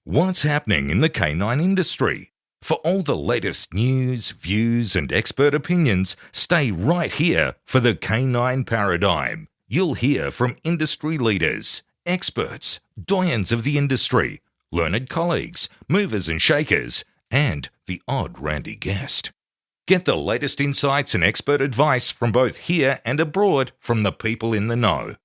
What's happening in the canine industry? For all the latest news, views, and expert opinions, stay right here for the Canine Paradigm. You'll hear from industry leaders, experts, doyens of the industry, learned colleagues, movers and shakers, and the odd randy guest. Get the latest insights and expert advice from both here and abroad from the people in the know.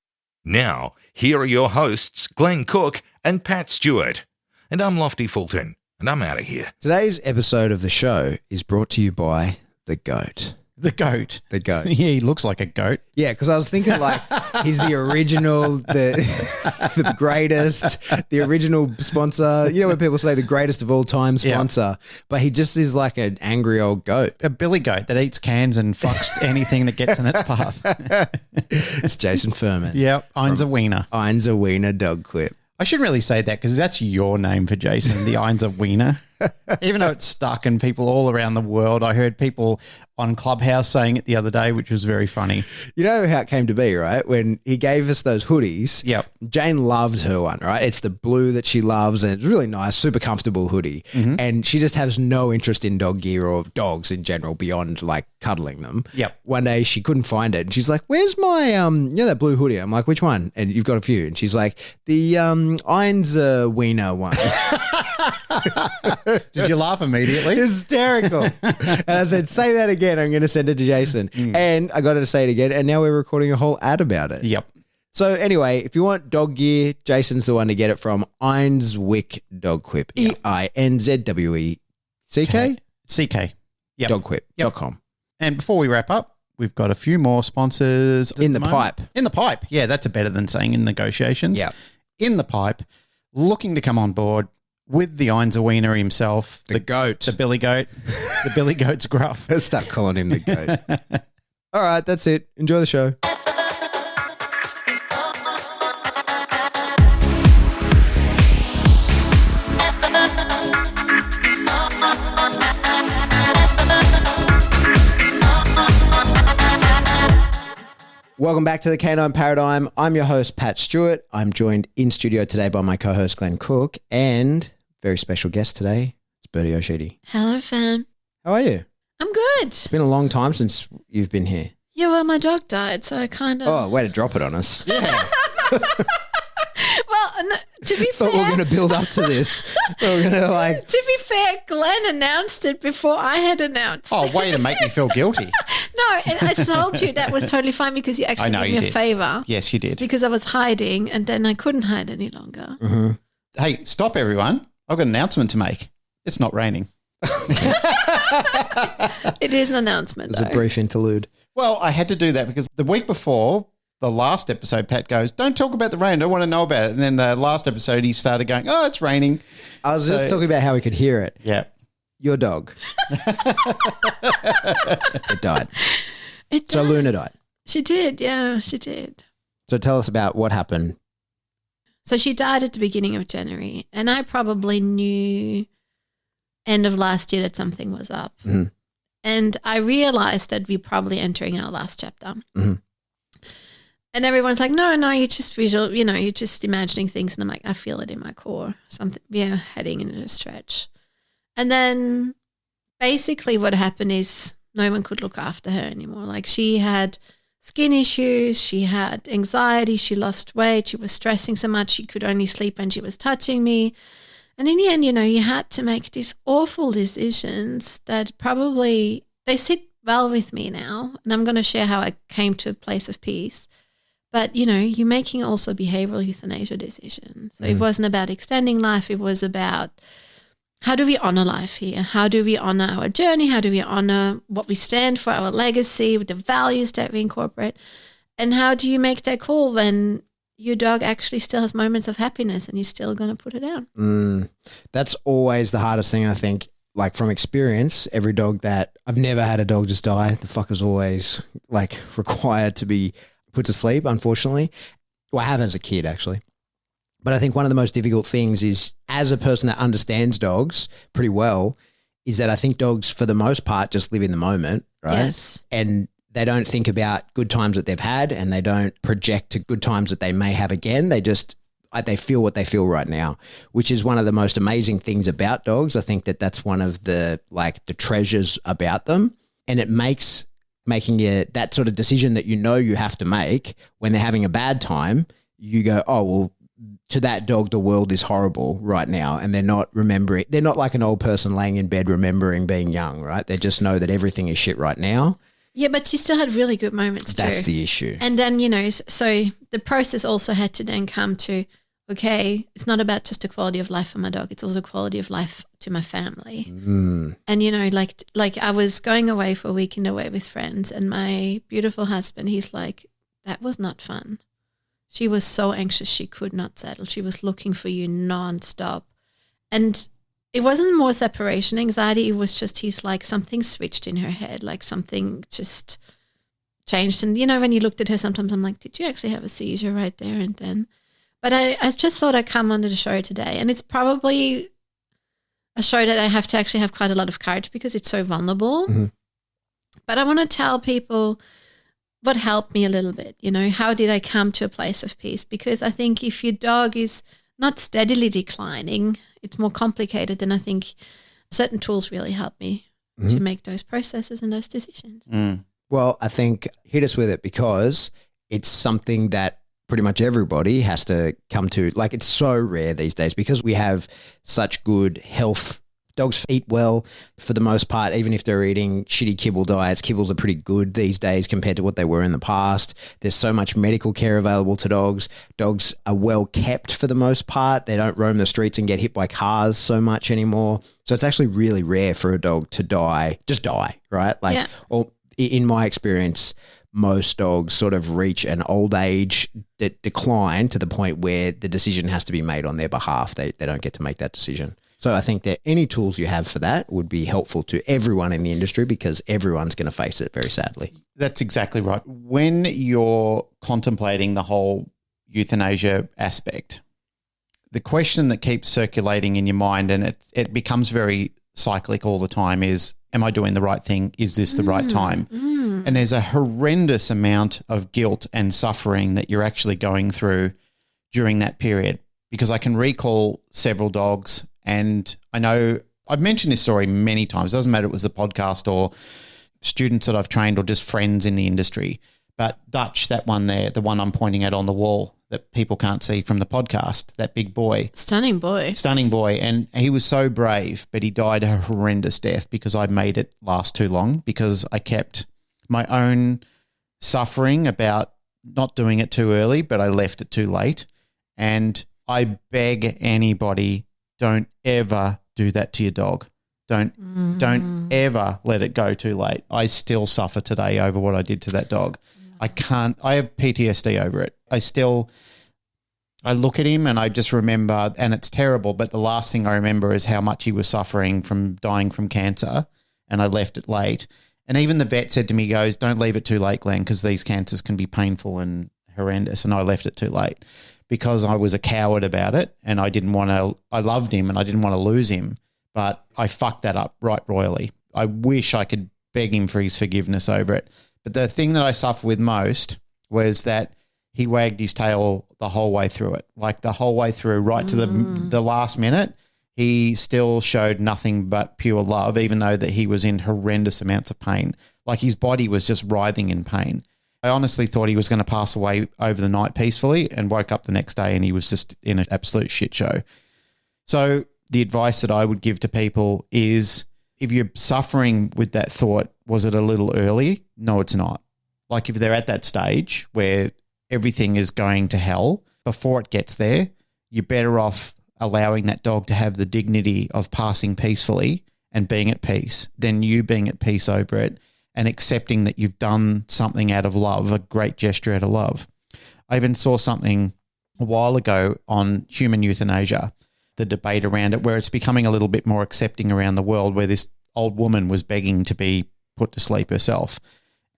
Now, here are your hosts, Glenn Cook and Pat Stewart. And I'm Lofty Fulton, and I'm out of here. Today's episode of the show is brought to you by the goat. The goat. The goat. Yeah, he looks like a goat. Yeah, because I was thinking like he's the original, the greatest, the original sponsor. You know when people say the greatest of all time sponsor, but he just is like an angry old goat. A billy goat that eats cans and fucks anything that gets in its path. It's Jason Furman. Yep, Einser Wiener. Einser Wiener dog quip. I shouldn't really say that because that's your name for Jason, the Einser Wiener. Even though it's stuck and people all around the world. I heard people on Clubhouse saying it the other day, which was very funny. You know how it came to be, right? When he gave us those hoodies, yep. Jane loved her one, right? It's the blue that she loves and it's really nice, super comfortable hoodie. Mm-hmm. And she just has no interest in dog gear or dogs in general beyond like cuddling them. Yep. One day she couldn't find it and she's like, where's my, that blue hoodie? I'm like, which one? And you've got a few. And she's like, the Einser Wiener one. Did you laugh immediately? Hysterical. And I said, say that again. I'm going to send it to Jason. And I got her to say it again. And now we're recording a whole ad about it. Yep. So anyway, if you want dog gear, Jason's the one to get it from. Einswick Dog Quip. Yep. EINZWECK? CK. Yep. Dogquip.com. And before we wrap up, we've got a few more sponsors. In the pipe. In the pipe. Yeah, that's better than saying in negotiations. Yeah. In the pipe, looking to come on board with the Einser Wiener himself. The goat. The billy goat. The billy goat's gruff. Let's start calling him the goat. All right, that's it. Enjoy the show. Welcome back to the Canine Paradigm. I'm your host, Pat Stewart. I'm joined in studio today by my co-host, Glenn Cook, and very special guest today, it's Birdy O'Sheedy. Hello, fam. How are you? I'm good. It's been a long time since you've been here. Yeah, well, my dog died, so I kind of... Oh, way to drop it on us. Yeah. Well, no, to be fair... Thought we were going to build up to this. We're going to like... To be fair, Glenn announced it before I had announced. Oh, way to make me feel guilty. No, and I told you that was totally fine because you actually did me a favour. Yes, you did. Because I was hiding and then I couldn't hide any longer. Mm-hmm. Hey, stop everyone. I've got an announcement to make. It's not raining. It is an announcement, It was a brief interlude. Well, I had to do that because the week before the last episode, Pat goes, don't talk about the rain. I don't want to know about it. And then the last episode, he started going, oh, it's raining. I was just talking about how we could hear it. Yeah. Your dog. It died. It died. So Luna died. She did, yeah, she did. So tell us about what happened. So she died at the beginning of January, and I probably knew end of last year that something was up. Mm-hmm. And I realized that we're probably entering our last chapter. Mm-hmm. And everyone's like, no, you're just visual, you're just imagining things. And I'm like, I feel it in my core. Something, we're heading into a stretch. And then basically what happened is no one could look after her anymore. Like she had skin issues, she had anxiety, she lost weight, she was stressing so much she could only sleep when she was touching me. And in the end, you had to make these awful decisions that probably, they sit well with me now. And I'm going to share how I came to a place of peace. But, you're making also behavioral euthanasia decisions. So It wasn't about extending life. It was about how do we honor life here? How do we honor our journey? How do we honor what we stand for, our legacy, the values that we incorporate? And how do you make that call when your dog actually still has moments of happiness and you're still going to put it down? That's always the hardest thing, I think. Like from experience, every dog that I've never had a dog just die, the fucker's always like required to be put to sleep, unfortunately. Well, I have as a kid, actually. But I think one of the most difficult things is, as a person that understands dogs pretty well, is that I think dogs, for the most part, just live in the moment, right? Yes. And they don't think about good times that they've had and they don't project to good times that they may have again. They just they feel what they feel right now, which is one of the most amazing things about dogs. I think that's one of the treasures about them, and it makes making that sort of decision that you have to make when they're having a bad time. You go, oh well, to that dog, the world is horrible right now, and they're not remembering. They're not like an old person laying in bed remembering being young, right? They just know that everything is shit right now. Yeah, but she still had really good moments too. That's the issue. And then, so the process also had to then come to, okay, it's not about just the quality of life for my dog. It's also quality of life to my family. Mm. And, like I was going away for a weekend away with friends, and my beautiful husband, he's like, that was not fun. She was so anxious she could not settle. She was looking for you nonstop. And it wasn't more separation anxiety. It was just, he's like, something switched in her head, like something just changed. And, when you looked at her, sometimes I'm like, did you actually have a seizure right there and then? But I just thought I'd come onto the show today. And it's probably a show that I have to actually have quite a lot of courage because it's so vulnerable. Mm-hmm. But I want to tell people what helped me a little bit. How did I come to a place of peace? Because I think if your dog is not steadily declining, it's more complicated. And I think certain tools really help me to make those processes and those decisions. Mm. Well, I think hit us with it, because it's something that pretty much everybody has to come to. Like, it's so rare these days because we have such good health. Dogs eat well for the most part, even if they're eating shitty kibble diets. Kibbles are pretty good these days compared to what they were in the past. There's so much medical care available to dogs. Dogs are well kept for the most part. They don't roam the streets and get hit by cars so much anymore. So it's actually really rare for a dog to just die, right? Or in my experience, most dogs sort of reach an old age decline to the point where the decision has to be made on their behalf. They don't get to make that decision. So I think that any tools you have for that would be helpful to everyone in the industry, because everyone's going to face it, very sadly. That's exactly right. When you're contemplating the whole euthanasia aspect, the question that keeps circulating in your mind, and it becomes very cyclic all the time, is, am I doing the right thing? Is this the right time? And there's a horrendous amount of guilt and suffering that you're actually going through during that period, because I can recall several dogs. And I know I've mentioned this story many times. It doesn't matter if it was the podcast or students that I've trained or just friends in the industry. But Dutch, that one there, the one I'm pointing at on the wall that people can't see from the podcast, that big boy. Stunning boy. And he was so brave, but he died a horrendous death because I made it last too long, because I kept my own suffering about not doing it too early, but I left it too late. And I beg anybody, don't ever do that to your dog. Don't ever let it go too late. I still suffer today over what I did to that dog. I have PTSD over it. I look at him and I just remember, and it's terrible, but the last thing I remember is how much he was suffering from dying from cancer, and I left it late. And even the vet said to me, goes, don't leave it too late, Glenn, because these cancers can be painful and horrendous. And I left it too late because I was a coward about it, and I loved him and I didn't want to lose him, but I fucked that up right royally. I wish I could beg him for his forgiveness over it. But the thing that I suffer with most was that he wagged his tail the whole way through it, like the whole way through, right to the last minute. He still showed nothing but pure love, even though that he was in horrendous amounts of pain. Like, his body was just writhing in pain. I honestly thought he was going to pass away over the night peacefully, and woke up the next day and he was just in an absolute shit show. So the advice that I would give to people is, if you're suffering with that thought, was it a little early? No, it's not. Like, if they're at that stage where everything is going to hell, before it gets there, you're better off allowing that dog to have the dignity of passing peacefully and being at peace than you being at peace over it and accepting that you've done something out of love, a great gesture out of love. I even saw something a while ago on human euthanasia, the debate around it, where it's becoming a little bit more accepting around the world, where this old woman was begging to be put to sleep herself.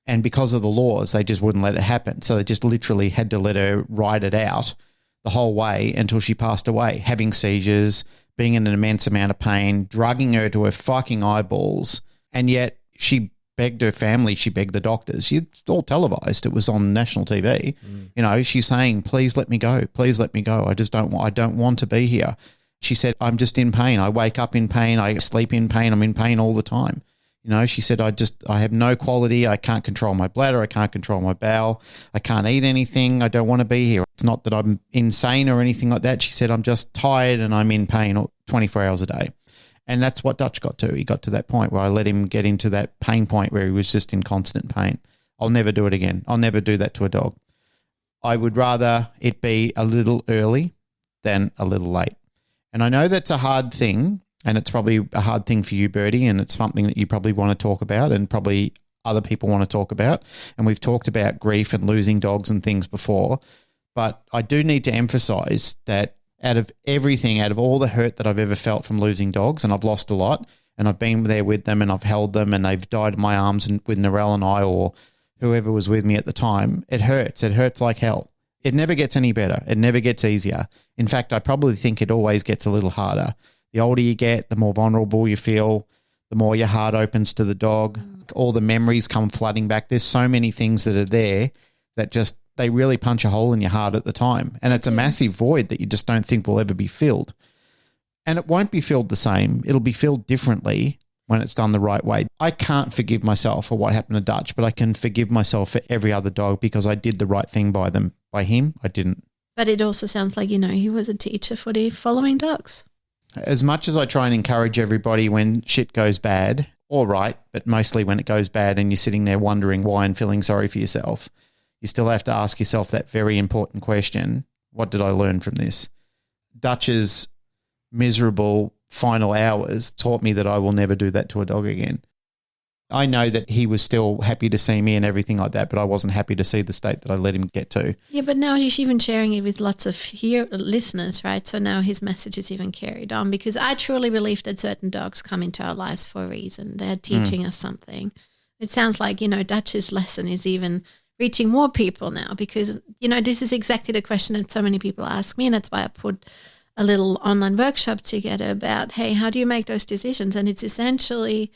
And because of the laws, they just wouldn't let it happen. So they just literally had to let her ride it out the whole way until she passed away, having seizures, being in an immense amount of pain, drugging her to her fucking eyeballs. And yet she begged her family. She begged the doctors. It's all televised. It was on national TV. You know, she's saying, please let me go. Please let me go. I don't want to be here. She said, I'm just in pain. I wake up in pain. I sleep in pain. I'm in pain all the time. You know, she said, I have no quality. I can't control my bladder. I can't control my bowel. I can't eat anything. I don't want to be here. It's not that I'm insane or anything like that. She said, I'm just tired and I'm in pain 24 hours a day. And that's what Dutch got to. He got to that point where I let him get into that pain point where he was just in constant pain. I'll never do it again. I'll never do that to a dog. I would rather it be a little early than a little late. And I know that's a hard thing, and it's probably a hard thing for you, Birdy, and it's something that you probably want to talk about and probably other people want to talk about. And we've talked about grief and losing dogs and things before. But I do need to emphasize that out of everything, out of all the hurt that I've ever felt from losing dogs, and I've lost a lot, and I've been there with them and I've held them and they've died in my arms and with Narelle and I or whoever was with me at the time, it hurts. It hurts like hell. It never gets any better. It never gets easier. In fact, I probably think it always gets a little harder. The older you get, the more vulnerable you feel, the more your heart opens to the dog. All the memories come flooding back. There's so many things that are there that just, they really punch a hole in your heart at the time. And it's a massive void that you just don't think will ever be filled. And it won't be filled the same. It'll be filled differently when it's done the right way. I can't forgive myself for what happened to Dutch, but I can forgive myself for every other dog because I did the right thing by them. By him, I didn't. But it also sounds like, you know, he was a teacher for the following dogs. As much as I try and encourage everybody when shit goes bad, all right, but mostly when it goes bad and you're sitting there wondering why and feeling sorry for yourself, you still have to ask yourself that very important question, what did I learn from this? Dutch's miserable final hours taught me that I will never do that to a dog again. I know that he was still happy to see me and everything like that, but I wasn't happy to see the state that I let him get to. Yeah, but now he's even sharing it with lots of listeners, right? So now his message is even carried on because I truly believe that certain dogs come into our lives for a reason. They're teaching us something. It sounds like, you know, Dutch's lesson is even reaching more people now because, you know, this is exactly the question that so many people ask me, and that's why I put a little online workshop together about, hey, how do you make those decisions? And it's essentially,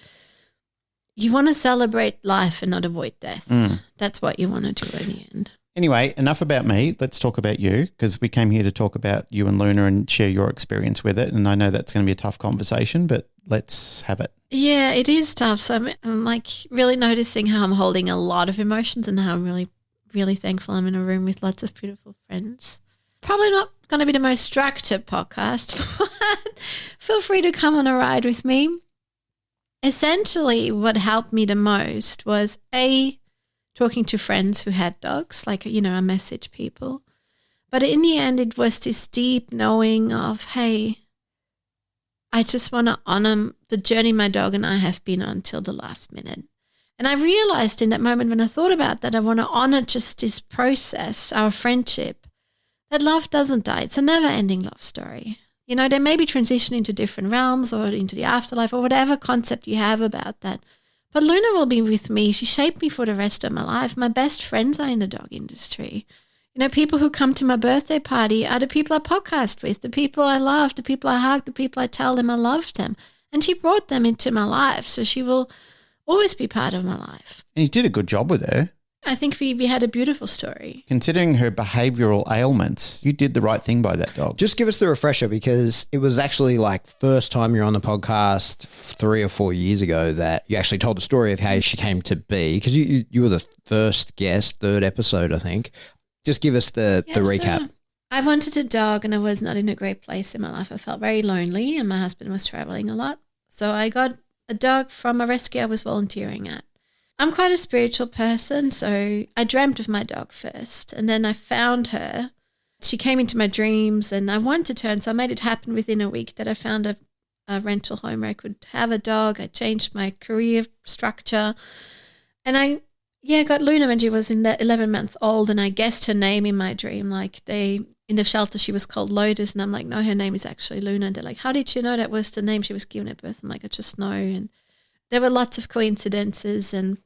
you want to celebrate life and not avoid death. That's what you want to do in the end. Anyway, enough about me. Let's talk about you because we came here to talk about you and Luna and share your experience with it. And I know that's going to be a tough conversation, but let's have it. Yeah, it is tough. So I'm like really noticing how I'm holding a lot of emotions and how I'm really, really thankful I'm in a room with lots of beautiful friends. Probably not going to be the most structured podcast, but feel free to come on a ride with me. Essentially, what helped me the most was talking to friends who had dogs, like, you know, I message people. But in the end, it was this deep knowing of, hey, I just want to honor the journey my dog and I have been on till the last minute. And I realized in that moment when I thought about that, I want to honor just this process, our friendship, that love doesn't die. It's a never-ending love story. You know, they may be transitioning to different realms or into the afterlife or whatever concept you have about that. But Luna will be with me. She shaped me for the rest of my life. My best friends are in the dog industry. You know, people who come to my birthday party are the people I podcast with, the people I love, the people I hug, the people I tell them I love them. And she brought them into my life, so she will always be part of my life. And you did a good job with her. I think we had a beautiful story. Considering her behavioural ailments, you did the right thing by that dog. Just give us the refresher because it was actually like first time you're on the podcast 3 or 4 years ago that you actually told the story of how she came to be because you were the first guest, third episode, I think. Just give us the recap. Sure. I wanted a dog and I was not in a great place in my life. I felt very lonely and my husband was traveling a lot. So I got a dog from a rescue I was volunteering at. I'm quite a spiritual person, so I dreamt of my dog first and then I found her. She came into my dreams and I wanted her, and so I made it happen within a week that I found a rental home where I could have a dog. I changed my career structure and I got Luna when she was 11 months old, and I guessed her name in my dream. Like in the shelter, she was called Lotus, and I'm like, no, her name is actually Luna. And they're like, how did you know that was the name she was given at birth? I'm like, I just know. And there were lots of coincidences, and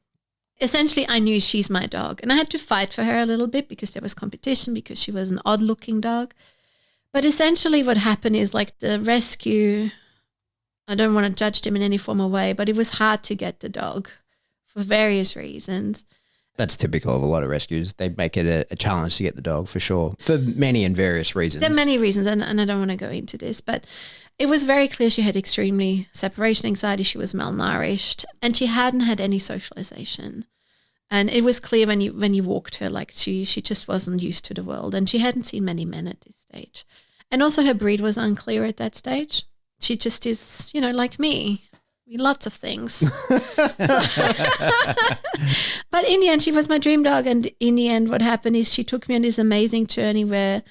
essentially I knew she's my dog. And I had to fight for her a little bit because there was competition because she was an odd-looking dog. But essentially what happened is like the rescue, I don't want to judge them in any formal way, but it was hard to get the dog for various reasons. That's typical of a lot of rescues. They make it a challenge to get the dog for sure, for many and various reasons. There are many reasons, and I don't want to go into this, but it was very clear she had extremely separation anxiety. She was malnourished, and she hadn't had any socialization. And it was clear when you walked her, like she just wasn't used to the world, and she hadn't seen many men at this stage. And also her breed was unclear at that stage. She just is, like me. Lots of things. But in the end, she was my dream dog. And in the end, what happened is she took me on this amazing journey where,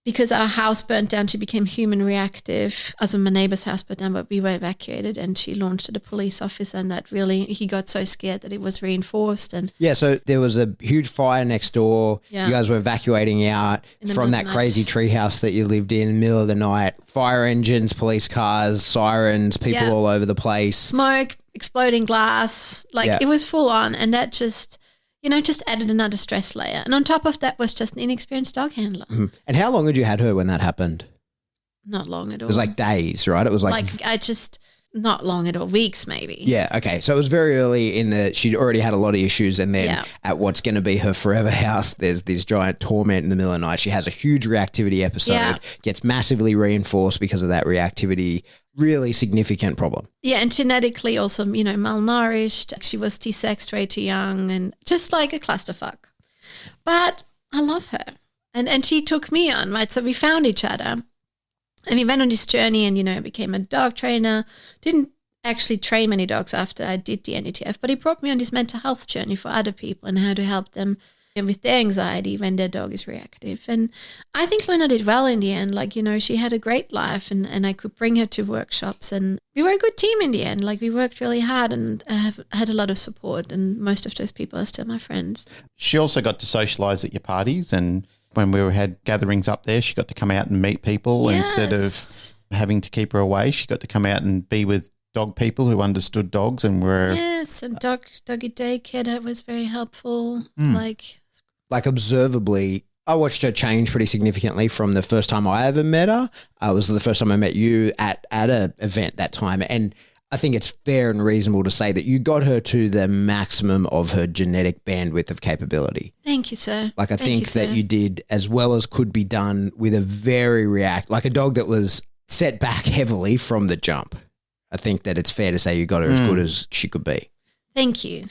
because our house burnt down, she became human reactive. As my neighbor's house burnt down, but we were evacuated, and she launched at a police officer, and that really, he got so scared that it was reinforced. And yeah, so there was a huge fire next door. Yeah. You guys were evacuating out from that crazy treehouse that you lived in the middle of the night. Fire engines, police cars, sirens, people all over the place. Smoke, exploding glass, it was full on, and that just added another stress layer. And on top of that was just an inexperienced dog handler. Mm-hmm. And how long had you had her when that happened? Not long at all. It was like days, right? It was not long at all, weeks maybe. Yeah, okay. So it was very early she'd already had a lot of issues, and then at what's going to be her forever house, there's this giant torment in the middle of the night. She has a huge reactivity episode, gets massively reinforced because of that reactivity. Really significant problem. Yeah, and genetically also, malnourished. She was T-sexed way too young, and just like a clusterfuck. But I love her. And she took me on, right? So we found each other. And we went on this journey and, became a dog trainer. Didn't actually train many dogs after I did the NETF, but he brought me on this mental health journey for other people and how to help them with their anxiety when their dog is reactive. And I think Luna did well in the end. She had a great life, and I could bring her to workshops, and we were a good team in the end. We worked really hard, and I have had a lot of support, and most of those people are still my friends. She also got to socialise at your parties, and when we had gatherings up there, she got to come out and meet people instead of having to keep her away. She got to come out and be with dog people who understood dogs and were... Yes, and doggy daycare, that was very helpful. Observably, I watched her change pretty significantly from the first time I ever met her. It was the first time I met you at an event that time. And I think it's fair and reasonable to say that you got her to the maximum of her genetic bandwidth of capability. Thank you, sir. I think that you did as well as could be done with a very a dog that was set back heavily from the jump. I think that it's fair to say you got her as good as she could be. Thank you.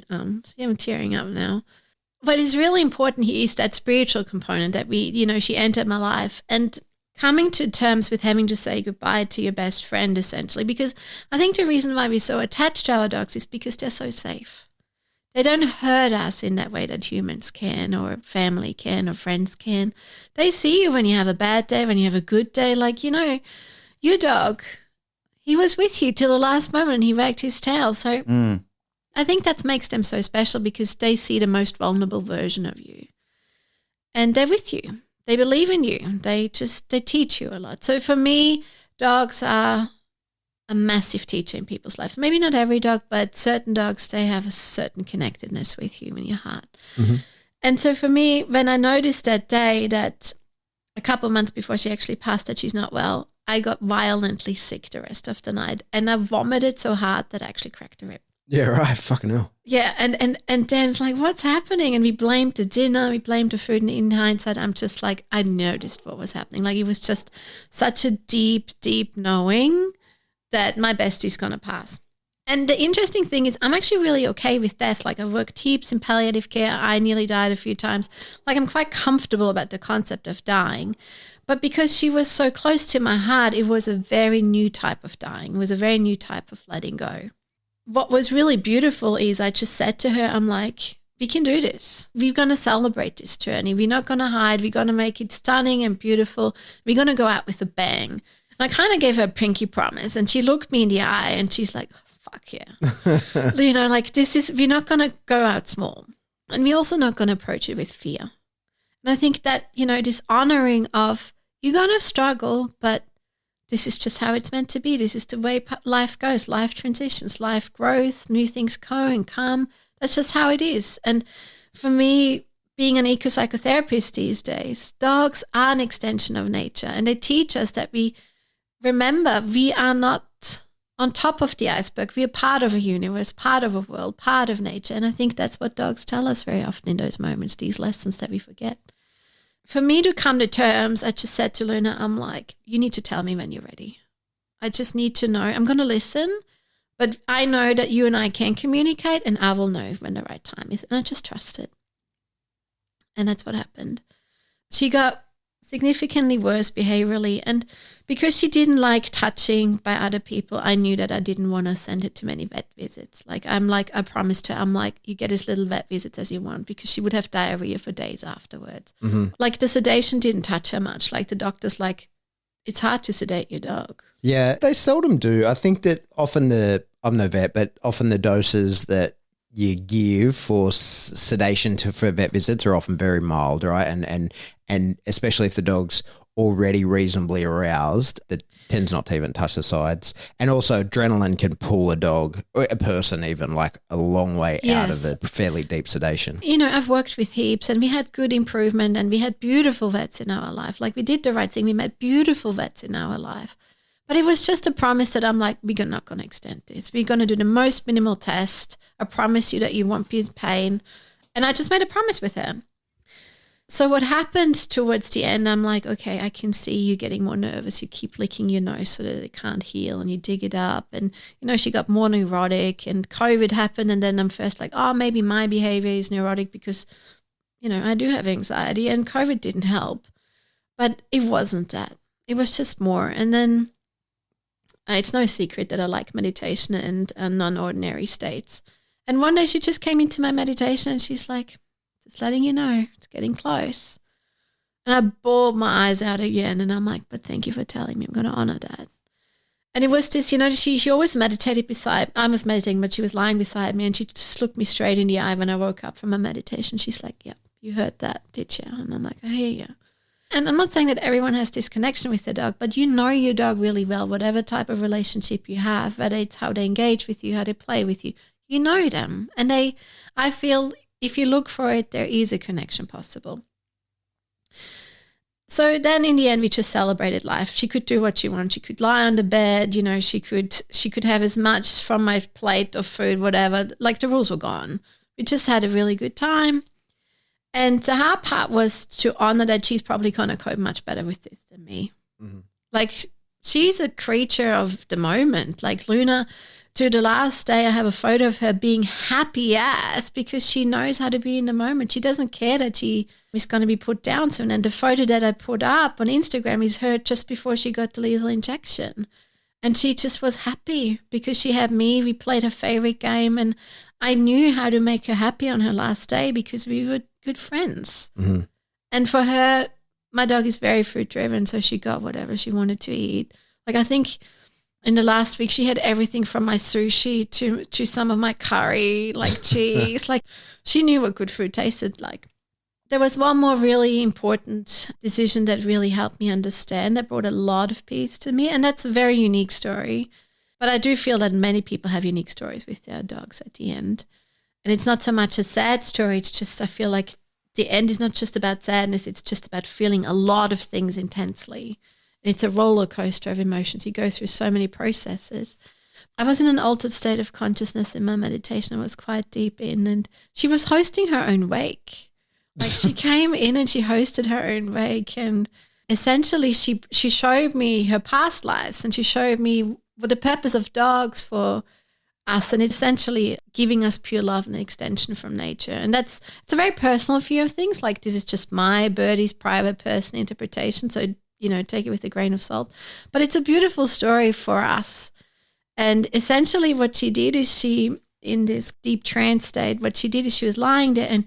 I'm tearing up now. What is really important here is that spiritual component that she entered my life, and coming to terms with having to say goodbye to your best friend, essentially, because I think the reason why we're so attached to our dogs is because they're so safe. They don't hurt us in that way that humans can, or family can, or friends can. They see you when you have a bad day, when you have a good day. Your dog, he was with you till the last moment and he wagged his tail. So I think that makes them so special, because they see the most vulnerable version of you. And they're with you. They believe in you. They teach you a lot. So for me, dogs are a massive teacher in people's lives. Maybe not every dog, but certain dogs, they have a certain connectedness with you in your heart. Mm-hmm. And so for me, when I noticed that day that a couple of months before she actually passed that she's not well, I got violently sick the rest of the night. And I vomited so hard that I actually cracked a rib. Yeah, right. Fucking hell. Yeah, and Dan's like, what's happening? And we blamed the dinner, we blamed the food. And in hindsight, I'm just like, I noticed what was happening. It was just such a deep, deep knowing that my bestie's going to pass. And the interesting thing is I'm actually really okay with death. I worked heaps in palliative care. I nearly died a few times. I'm quite comfortable about the concept of dying. But because she was so close to my heart, it was a very new type of dying. It was a very new type of letting go. What was really beautiful is I just said to her, I'm like, we can do this. We're going to celebrate this journey. We're not going to hide. We're going to make it stunning and beautiful. We're going to go out with a bang. And I kind of gave her a pinky promise, and she looked me in the eye and she's like, fuck yeah. We're not going to go out small. And we're also not going to approach it with fear. And I think that, this honoring of, you're going to struggle, but this is just how it's meant to be. This is the way life goes. Life transitions, life growth, new things go and come. That's just how it is. And for me, being an eco-psychotherapist these days, dogs are an extension of nature. And they teach us that we remember we are not on top of the iceberg. We are part of a universe, part of a world, part of nature. And I think that's what dogs tell us very often in those moments, these lessons that we forget. For me to come to terms, I just said to Luna, I'm like, you need to tell me when you're ready. I just need to know. I'm going to listen, but I know that you and I can communicate, and I will know when the right time is. And I just trust it. And that's what happened. She got significantly worse behaviorally. And because she didn't like touching by other people, I knew that I didn't want to send her to many vet visits. I promised her, I'm like, you get as little vet visits as you want, because she would have diarrhea for days afterwards. Mm-hmm. Like the sedation didn't touch her much. Like the doctor's like, it's hard to sedate your dog. Yeah, they seldom do. I think that often I'm no vet, but often the doses that you give for sedation for vet visits are often very mild, right? And especially if the dog's already reasonably aroused, that tends not to even touch the sides. And also adrenaline can pull a dog, or a person even, like a long way out of a fairly deep sedation. You know, I've worked with heaps and we had good improvement and we had beautiful vets in our life. Like we did the right thing. We met beautiful vets in our life. But it was just a promise that I'm like, we're not going to extend this. We're going to do the most minimal test. I promise you that you won't be in pain. And I just made a promise with her. So what happened towards the end, I'm like, okay, I can see you getting more nervous. You keep licking your nose so that it can't heal, and you dig it up. And, you know, she got more neurotic, and COVID happened. And then I'm first like, oh, maybe my behavior is neurotic because, you know, I do have anxiety, and COVID didn't help. But it wasn't that. It was just more. And then it's no secret that I like meditation and non-ordinary states. And one day she just came into my meditation and she's like, just letting you know, it's getting close. And I bawled my eyes out again, and I'm like, but thank you for telling me. I'm going to honor that. And it was this, you know, she always meditated beside, I was meditating, but she was lying beside me, and she just looked me straight in the eye when I woke up from my meditation. She's like, yep, you heard that, did you? And I'm like, I hear you. And I'm not saying that everyone has this connection with their dog, but you know your dog really well, whatever type of relationship you have, whether it's how they engage with you, how they play with you, you know them. And I feel if you look for it, there is a connection possible. So then in the end, we just celebrated life. She could do what she wanted. She could lie on the bed, you know, she could have as much from my plate of food, whatever. Like the rules were gone. We just had a really good time. And the hard part was to honor that she's probably going to cope much better with this than me. Mm-hmm. Like she's a creature of the moment. Like Luna, to the last day, I have a photo of her being happy ass because she knows how to be in the moment. She doesn't care that she is going to be put down soon. And the photo that I put up on Instagram is her just before she got the lethal injection. And she just was happy because she had me. We played her favorite game, and I knew how to make her happy on her last day because we were good friends. Mm-hmm. And for her, my dog is very food driven, so she got whatever she wanted to eat. Like I think in the last week, she had everything from my sushi to some of my curry, like cheese. Like she knew what good food tasted like. There was one more really important decision that really helped me understand, that brought a lot of peace to me. And that's a very unique story. But I do feel that many people have unique stories with their dogs at the end. And it's not so much a sad story. It's just I feel like the end is not just about sadness. It's just about feeling a lot of things intensely. It's a roller coaster of emotions. You go through so many processes. I was in an altered state of consciousness in my meditation. I was quite deep in, and she was hosting her own wake. Like she came in and she hosted her own wake, and essentially she showed me her past lives, and she showed me what the purpose of dogs for us, and essentially giving us pure love and extension from nature. And it's a very personal view of things. Like this is just my Birdy's private personal interpretation. So, you know, take it with a grain of salt. But it's a beautiful story for us. And essentially what she did is she, in this deep trance state, what she did is she was lying there, and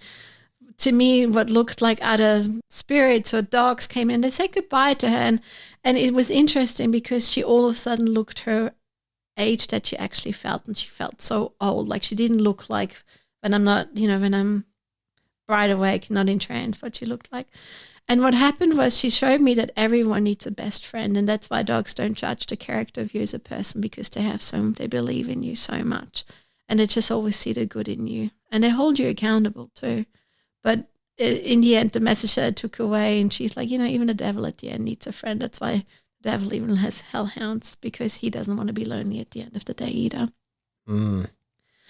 to me, what looked like other spirits or dogs came in. They said goodbye to her. And it was interesting because she all of a sudden looked her age that she actually felt, and she felt so old. Like she didn't look like when I'm not, you know, when I'm wide awake, not in trance, what she looked like. And what happened was she showed me that everyone needs a best friend, and that's why dogs don't judge the character of you as a person, because they believe in you so much, and they just always see the good in you, and they hold you accountable too. But in the end, the message that I took away, and she's like, you know, even the devil at the end needs a friend. That's why Devil even has hellhounds because he doesn't want to be lonely at the end of the day either. Mm.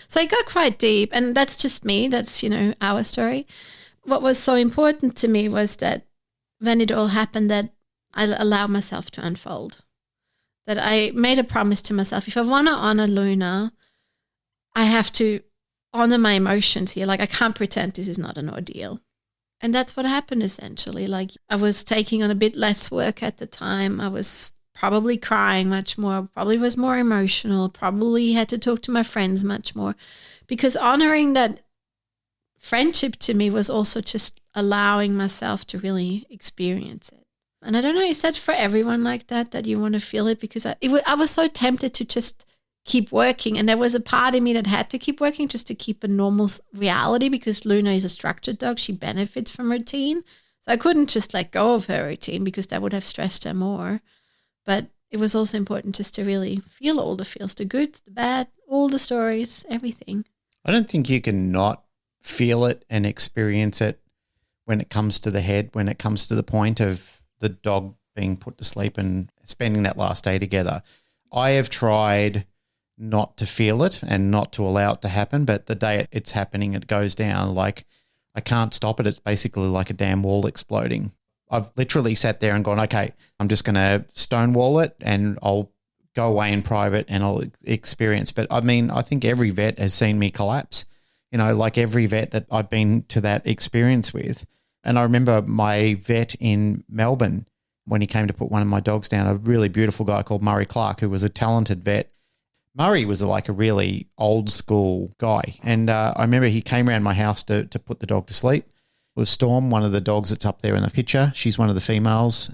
So it got quite deep, and that's just me. That's, our story. What was so important to me was that when it all happened, that I allowed myself to unfold. That I made a promise to myself. If I want to honor Luna, I have to honor my emotions here. Like, I can't pretend this is not an ordeal. And that's what happened essentially. Like, I was taking on a bit less work at the time. I was probably crying much more, probably was more emotional, probably had to talk to my friends much more, because honoring that friendship to me was also just allowing myself to really experience it. And I don't know, is that for everyone like that you want to feel it? Because I was so tempted to just keep working. And there was a part of me that had to keep working just to keep a normal reality, because Luna is a structured dog. She benefits from routine. So I couldn't just let go of her routine because that would have stressed her more. But it was also important just to really feel all the feels, the good, the bad, all the stories, everything. I don't think you can not feel it and experience it when it comes to the head, when it comes to the point of the dog being put to sleep and spending that last day together. I have tried not to feel it and not to allow it to happen, but the day it's happening, it goes down. Like, I can't stop it. It's basically like a damn wall exploding. I've literally sat there and gone, okay, I'm just going to stonewall it and I'll go away in private and I'll experience. But I mean, I think every vet has seen me collapse, like every vet that I've been to that experience with. And I remember my vet in Melbourne, when he came to put one of my dogs down, a really beautiful guy called Murray Clark, who was a talented vet. Murray was like a really old school guy. And I remember he came around my house to put the dog to sleep. It was Storm, one of the dogs that's up there in the picture. She's one of the females.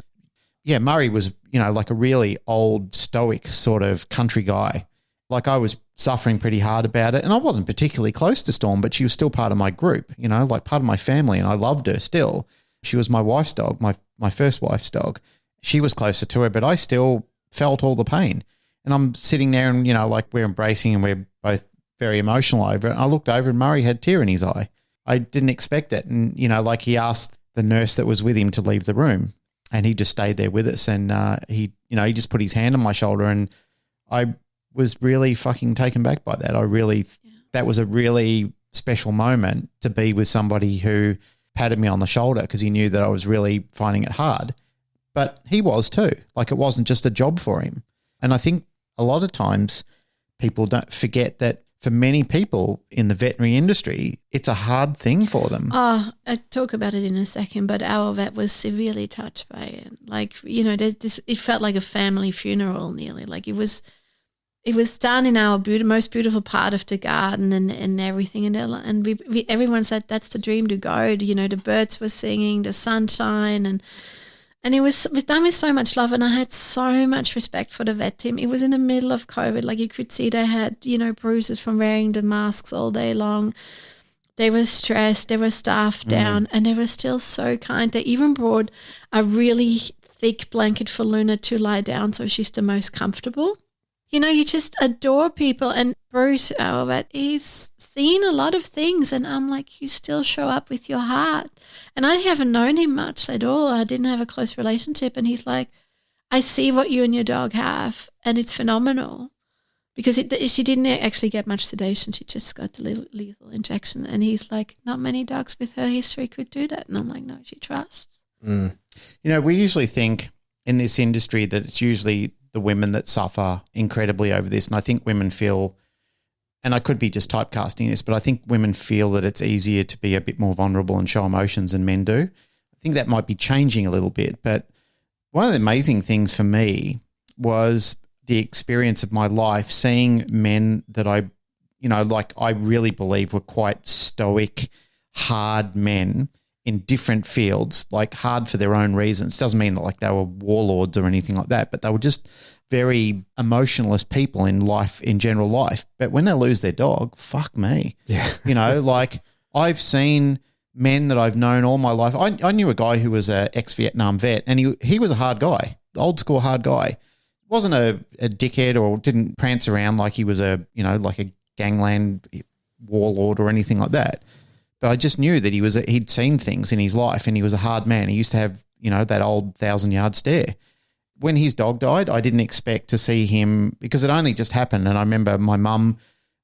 Yeah, Murray was, like a really old, stoic sort of country guy. Like, I was suffering pretty hard about it, and I wasn't particularly close to Storm, but she was still part of my group, like part of my family, and I loved her still. She was my wife's dog, my first wife's dog. She was closer to her, but I still felt all the pain. And I'm sitting there and, like we're embracing and we're both very emotional over it. And I looked over and Murray had a tear in his eye. I didn't expect it. And, like he asked the nurse that was with him to leave the room, and he just stayed there with us. And he just put his hand on my shoulder, and I was really fucking taken back by that. That was a really special moment to be with somebody who patted me on the shoulder because he knew that I was really finding it hard. But he was too. Like, it wasn't just a job for him. And I think a lot of times people don't forget that for many people in the veterinary industry, it's a hard thing for them. Oh, I'll talk about it in a second, but our vet was severely touched by it. Like, it felt like a family funeral nearly. Like, it was done in our most beautiful part of the garden and everything. And we everyone said that's the dream to go. The birds were singing, the sunshine, and it was done with so much love. And I had so much respect for the vet team. It was in the middle of COVID. Like, you could see they had, bruises from wearing the masks all day long. They were stressed. They were staffed down, and they were still so kind. They even brought a really thick blanket for Luna to lie down so she's the most comfortable. You just adore people. And Bruce, our vet, he's seen a lot of things. And I'm like, you still show up with your heart. And I haven't known him much at all. I didn't have a close relationship. And he's like, I see what you and your dog have, and it's phenomenal. Because she didn't actually get much sedation. She just got the lethal injection. And he's like, not many dogs with her history could do that. And I'm like, no, she trusts. Mm. We usually think in this industry that it's usually the women that suffer incredibly over this. And I think women feel, and I could be just typecasting this, but I think women feel that it's easier to be a bit more vulnerable and show emotions than men do. I think that might be changing a little bit. But one of the amazing things for me was the experience of my life, seeing men that I really believe were quite stoic, hard men in different fields, like hard for their own reasons. Doesn't mean that like they were warlords or anything like that, but they were just very emotionless people in life, in general life. But when they lose their dog, fuck me. Yeah. Like I've seen men that I've known all my life. I knew a guy who was an ex-Vietnam vet, and he was a hard guy, old school hard guy. Wasn't a dickhead or didn't prance around like he was like a gangland warlord or anything like that. But I just knew that he'd seen things in his life, and he was a hard man. He used to have, that old 1,000-yard stare. When his dog died, I didn't expect to see him because it only just happened. And I remember my mum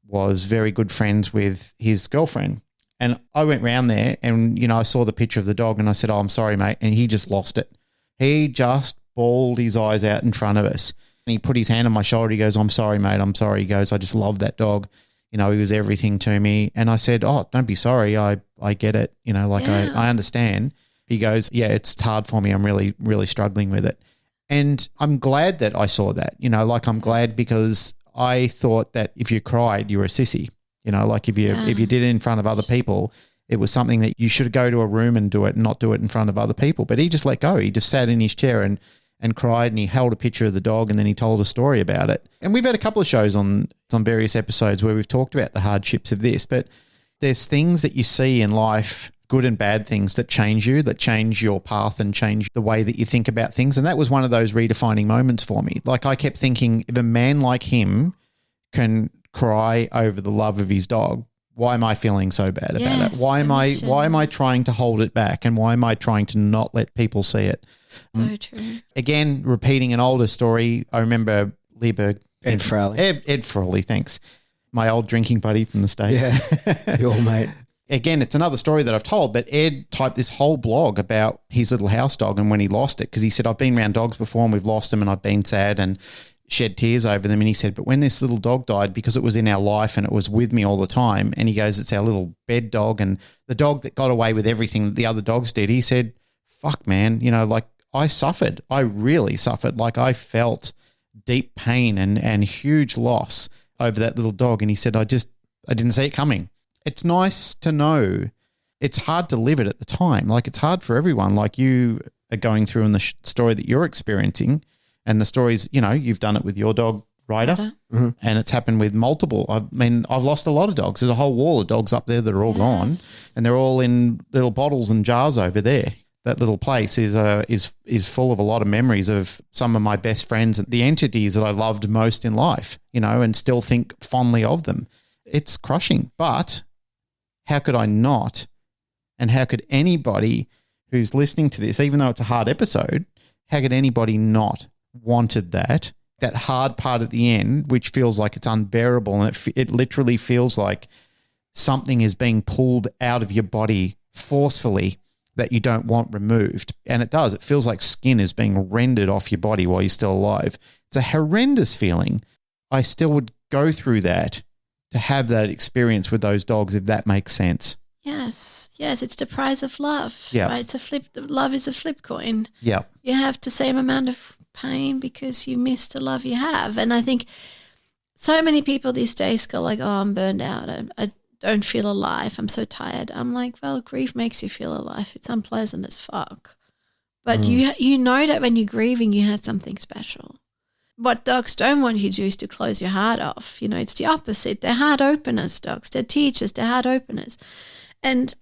was very good friends with his girlfriend. And I went round there and, you know, I saw the picture of the dog and I said, "Oh, I'm sorry, mate." And he just lost it. He just bawled his eyes out in front of us. And he put his hand on my shoulder. He goes, "I'm sorry, mate. I'm sorry." He goes, "I just love that dog. You know, he was everything to me." And I said, "Oh, don't be sorry. I get it. You know, like I understand." He goes, "Yeah, it's hard for me. I'm really, really struggling with it." And I'm glad that I saw that, you know, like I'm glad because I thought that if you cried, you were a sissy, you know, like if you did it in front of other people, it was something that you should go to a room and do it and not do it in front of other people. But he just let go. He just sat in his chair and cried, and he held a picture of the dog, and then he told a story about it. And we've had a couple of shows on various episodes where we've talked about the hardships of this, but there's things that you see in life, good and bad things, that change you, that change your path and change the way that you think about things. And that was one of those redefining moments for me. Like I kept thinking, if a man like him can cry over the love of his dog, why am I feeling so bad about it? Why am I trying to hold it back? And why am I trying to not let people see it? So true. Again, repeating an older story, I remember Lieberg. Ed Fraley. Ed Fraley, thanks. My old drinking buddy from the States. Yeah, your mate. Again, it's another story that I've told, but Ed typed this whole blog about his little house dog and when he lost it, because he said, "I've been around dogs before and we've lost them and I've been sad and shed tears over them." And he said, "But when this little dog died, because it was in our life and it was with me all the time," and he goes, "It's our little bed dog and the dog that got away with everything that the other dogs did." He said, "Fuck, man, you know, like I suffered. I really suffered. Like I felt deep pain and huge loss over that little dog." And he said, I didn't see it coming." It's nice to know. It's hard to live it at the time. Like it's hard for everyone. Like you are going through in the story that you're experiencing, and the stories, you know, you've done it with your dog, Ryder, and it's happened with multiple. I mean, I've lost a lot of dogs. There's a whole wall of dogs up there that are all gone, and they're all in little bottles and jars over there. That little place is full of a lot of memories of some of my best friends and the entities that I loved most in life, you know, and still think fondly of them. It's crushing, but how could I not? And how could anybody who's listening to this, even though it's a hard episode, how could anybody not wanted that hard part at the end, which feels like it's unbearable, and it literally feels like something is being pulled out of your body forcefully that you don't want removed. And it does. It feels like skin is being rendered off your body while you're still alive. It's a horrendous feeling. I still would go through that to have that experience with those dogs, if that makes sense. Yes, it's the price of love. Yeah. Right? Love is a flip coin. Yeah. You have the same amount of pain because you miss the love you have. And I think so many people these days go like, "Oh, I'm burned out. I don't feel alive. I'm so tired." I'm like, well, grief makes you feel alive. It's unpleasant as fuck. But you know that when you're grieving, you had something special. What dogs don't want you to do is to close your heart off. You know, it's the opposite. They're heart openers, dogs. They're teachers. They're heart openers. And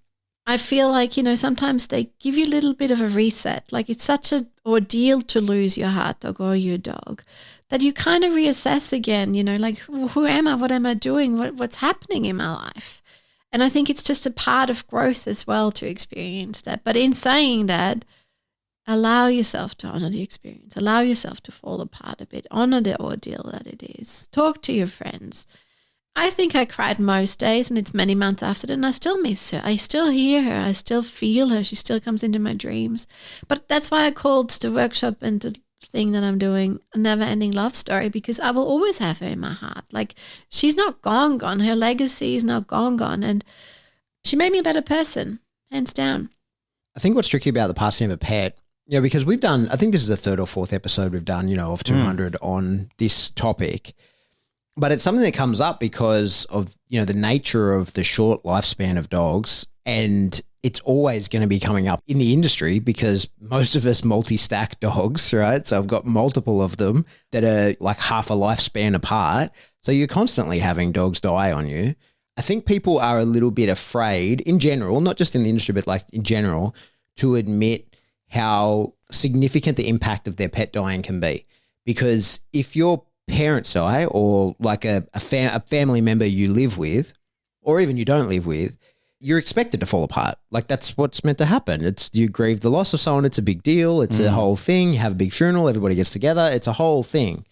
I feel like, you know, sometimes they give you a little bit of a reset. Like it's such an ordeal to lose your heart dog or your dog that you kind of reassess again, you know, like who am I? What am I doing? What's happening in my life? And I think it's just a part of growth as well to experience that. But in saying that, allow yourself to honor the experience. Allow yourself to fall apart a bit. Honor the ordeal that it is. Talk to your friends. I think I cried most days, and it's many months after that, and I still miss her. I still hear her. I still feel her. She still comes into my dreams. But that's why I called the workshop and the thing that I'm doing a never-ending love story, because I will always have her in my heart. Like, she's not gone. Her legacy is not gone. And she made me a better person, hands down. I think what's tricky about the passing of a pet, you know, because we've done, I think this is the third or fourth episode we've done, you know, of 200 on this topic. But it's something that comes up because of, you know, the nature of the short lifespan of dogs, and it's always going to be coming up in the industry because most of us multi-stack dogs, right? So I've got multiple of them that are like half a lifespan apart. So you're constantly having dogs die on you. I think people are a little bit afraid in general, not just in the industry, but like in general, to admit how significant the impact of their pet dying can be. Because if your parents die, or like a family member you live with, or even you don't live with, you're expected to fall apart. Like that's what's meant to happen. It's you grieve the loss of someone. It's a big deal. It's a whole thing. You have a big funeral. Everybody gets together. It's a whole thing.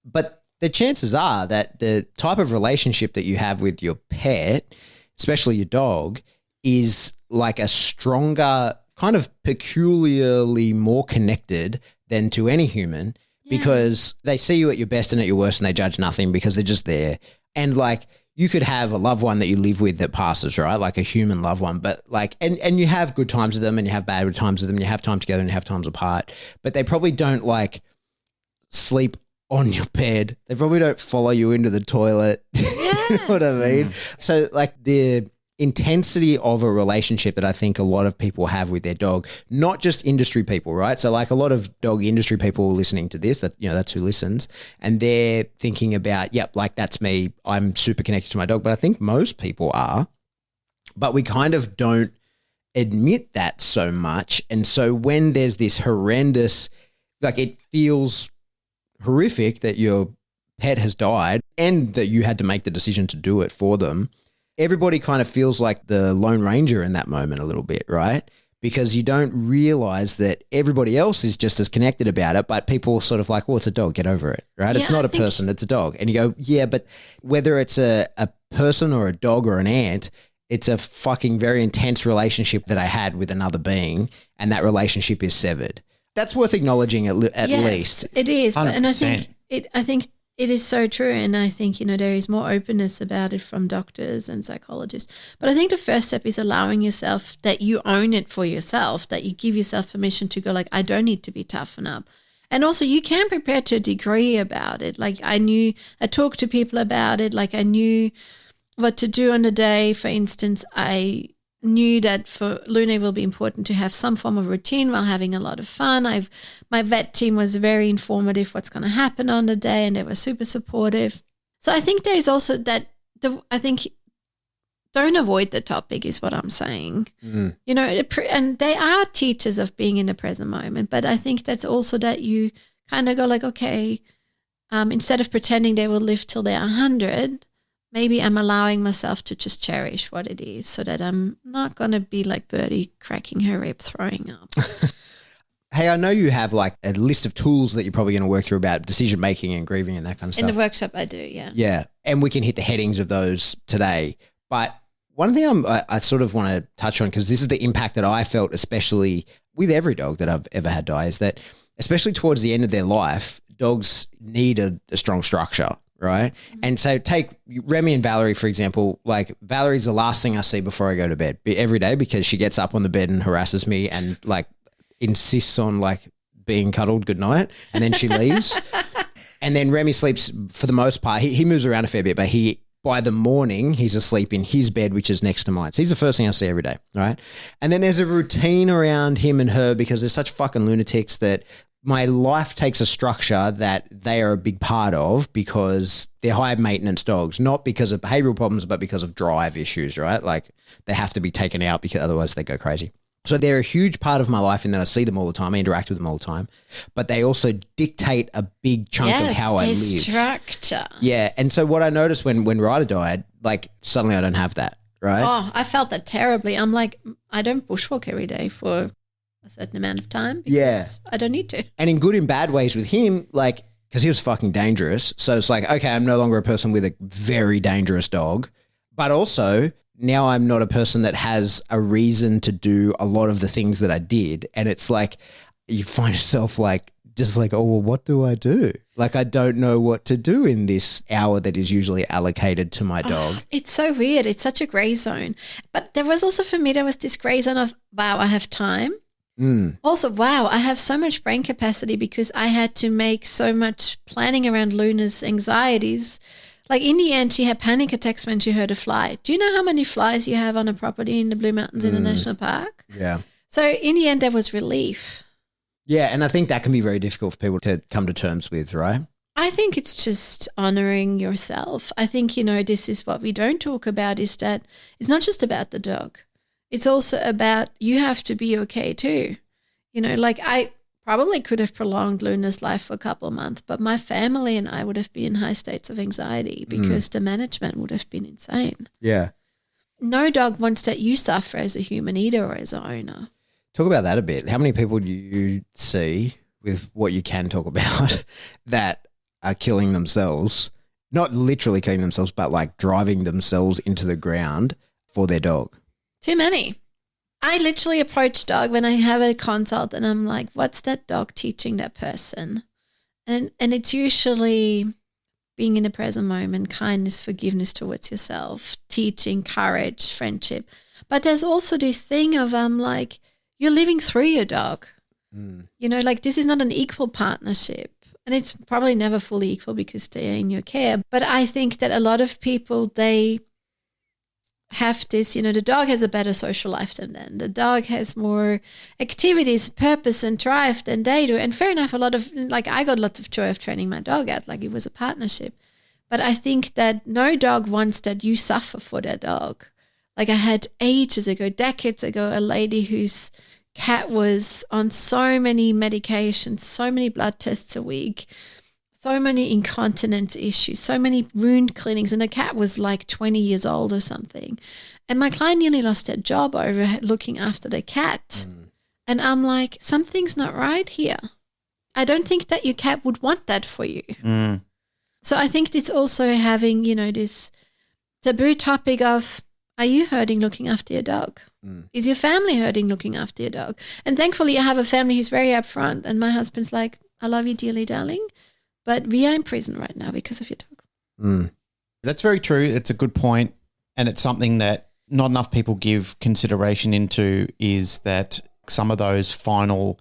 But the chances are that the type of relationship that you have with your pet, especially your dog, is like a stronger, kind of peculiarly more connected than to any human because they see you at your best and at your worst and they judge nothing because they're just there. And like you could have a loved one that you live with that passes, right? Like a human loved one, but like, and you have good times with them and you have bad times with them. And you have time together and you have times apart, but they probably don't like sleep on your bed. They probably don't follow you into the toilet. Yes. You know what I mean? So like the intensity of a relationship that I think a lot of people have with their dog, not just industry people, right? So like a lot of dog industry people listening to this, that, you know, that's who listens, and they're thinking about, yep, like that's me. I'm super connected to my dog. But I think most people are, but we kind of don't admit that so much. And so when there's this horrendous, like it feels horrific that your pet has died and that you had to make the decision to do it for them, everybody kind of feels like the Lone Ranger in that moment a little bit, right? Because you don't realize that everybody else is just as connected about it, but people are sort of like, well, it's a dog, get over it, right? Yeah, it's not a person, it's a dog. And you go, yeah, but whether it's a person or a dog or an ant, it's a fucking very intense relationship that I had with another being, and that relationship is severed. That's worth acknowledging at least. It is. 100%. And I think it is so true. And I think, you know, there is more openness about it from doctors and psychologists. But I think the first step is allowing yourself that you own it for yourself, that you give yourself permission to go like, I don't need to be toughened up. And also you can prepare to a degree about it. Like I talked to people about it. Like I knew what to do on the day. For instance, I knew that for Luna it will be important to have some form of routine while having a lot of fun. My vet team was very informative what's going to happen on the day, and they were super supportive. So I think there is also that I think don't avoid the topic is what I'm saying. You know, and they are teachers of being in the present moment, but I think that's also that you kind of go like, okay, instead of pretending they will live till they're 100, maybe I'm allowing myself to just cherish what it is so that I'm not going to be like Birdy cracking her rib, throwing up. Hey, I know you have like a list of tools that you're probably going to work through about decision making and grieving and that kind of stuff. In the workshop I do, yeah. Yeah, and we can hit the headings of those today. But one thing I sort of want to touch on, because this is the impact that I felt, especially with every dog that I've ever had die, is that especially towards the end of their life, dogs need a strong structure. Right. And so take Remy and Valerie, for example. Like Valerie's the last thing I see before I go to bed every day, because she gets up on the bed and harasses me and like insists on like being cuddled goodnight, and then she leaves. And then Remy sleeps for the most part. He moves around a fair bit, but by the morning he's asleep in his bed, which is next to mine. So he's the first thing I see every day. Right. And then there's a routine around him and her because they're such fucking lunatics that my life takes a structure that they are a big part of because they're high maintenance dogs, not because of behavioral problems, but because of drive issues, right? Like they have to be taken out because otherwise they go crazy. So they're a huge part of my life in that I see them all the time. I interact with them all the time, but they also dictate a big chunk of how I live. Structure. Yeah. And so what I noticed when Ryder died, like suddenly I don't have that, right? Oh, I felt that terribly. I'm like, I don't bushwalk every day for a certain amount of time because I don't need to. And in good and bad ways with him, like, because he was fucking dangerous. So it's like, okay, I'm no longer a person with a very dangerous dog, but also now I'm not a person that has a reason to do a lot of the things that I did. And it's like, you find yourself like, just like, oh, well, what do I do? Like, I don't know what to do in this hour that is usually allocated to my dog. Oh, it's so weird. It's such a gray zone. But there was also, for me, there was this gray zone of, wow, I have time. Also, wow, I have so much brain capacity because I had to make so much planning around Luna's anxieties. Like in the end, she had panic attacks when she heard a fly. Do you know how many flies you have on a property in the Blue Mountains in a national park? Yeah. So in the end, there was relief. Yeah, and I think that can be very difficult for people to come to terms with, right? I think it's just honoring yourself. I think, you know, this is what we don't talk about, is that it's not just about the dog. It's also about you have to be okay too. You know, like I probably could have prolonged Luna's life for a couple of months, but my family and I would have been in high states of anxiety because the management would have been insane. Yeah. no dog wants that you suffer as a human either or as an owner. Talk about that a bit. How many people do you see with what you can talk about that are killing themselves, not literally killing themselves, but like driving themselves into the ground for their dog? Too many. I literally approach dog when I have a consult and I'm like, what's that dog teaching that person? And it's usually being in the present moment, kindness, forgiveness towards yourself, teaching, courage, friendship. But there's also this thing of like, you're living through your dog. You know, like this is not an equal partnership. And it's probably never fully equal because they are in your care. But I think that a lot of people, they have this, you know, the dog has a better social life than them. The dog has more activities, purpose and drive than they do. And fair enough, a lot of, like I got a lot of joy of training my dog out, like it was a partnership. But I think that no dog wants that you suffer for their dog. Like I had ages ago, decades ago, a lady whose cat was on so many medications, so many blood tests a week, so many incontinence issues, so many wound cleanings, and the cat was like 20 years old or something. And my client nearly lost her job over looking after the cat. And I'm like, something's not right here. I don't think that your cat would want that for you. So I think it's also having, you know, this taboo topic of, are you hurting looking after your dog? Is your family hurting looking after your dog? And thankfully I have a family who's very upfront, and my husband's like, I love you dearly, darling, but we are in prison right now because of your dog. That's very true. It's a good point, and it's something that not enough people give consideration into, is that some of those final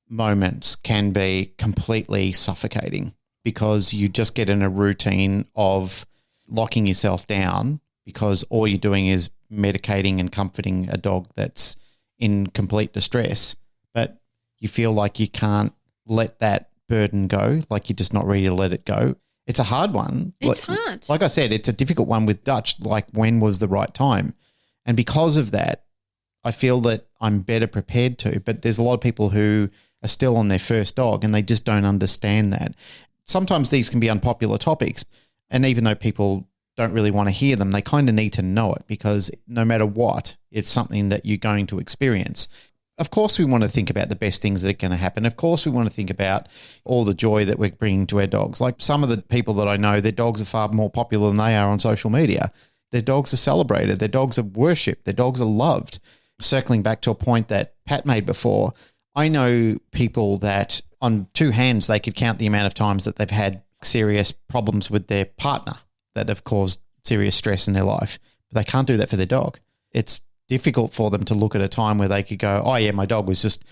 moments can be completely suffocating because you just get in a routine of locking yourself down because all you're doing is medicating and comforting a dog that's in complete distress, but you feel like you can't let that burden go, like you're just not ready to let it go. It's a hard one. It's hard. Like I said, it's a difficult one with Dutch, like when was the right time? And because of that, I feel that I'm better prepared to, but there's a lot of people who are still on their first dog and they just don't understand that. Sometimes these can be unpopular topics, and even though people don't really want to hear them, they kind of need to know it, because no matter what, it's something that you're going to experience. Of course, we want to think about the best things that are going to happen. Of course, we want to think about all the joy that we're bringing to our dogs. Like some of the people that I know, their dogs are far more popular than they are on social media. Their dogs are celebrated. Their dogs are worshipped. Their dogs are loved. Circling back to a point that Pat made before, I know people that on two hands they could count the amount of times that they've had serious problems with their partner that have caused serious stress in their life, but they can't do that for their dog. It's difficult for them to look at a time where they could go, oh yeah, my dog was just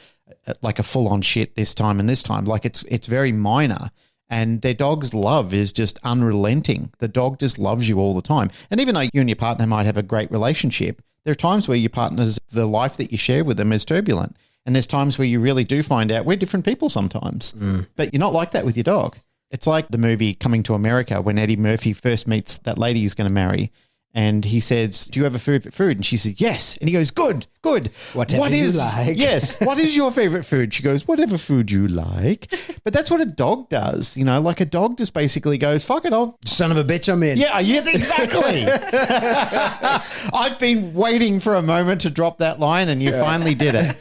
like a full-on shit this time and this time. Like it's very minor, and their dog's love is just unrelenting. The dog just loves you all the time. And even though you and your partner might have a great relationship, there are times where your partner's, the life that you share with them is turbulent. And there's times where you really do find out we're different people sometimes, but you're not like that with your dog. It's like the movie Coming to America when Eddie Murphy first meets that lady he's going to marry. And he says, do you have a favorite food? And she says, yes. And he goes, good. Whatever you like. Yes. What is your favorite food? She goes, whatever food you like. But that's what a dog does. You know, like a dog just basically goes, fuck it, son of a bitch, I'm in. Yeah, exactly. I've been waiting for a moment to drop that line, and you finally did it.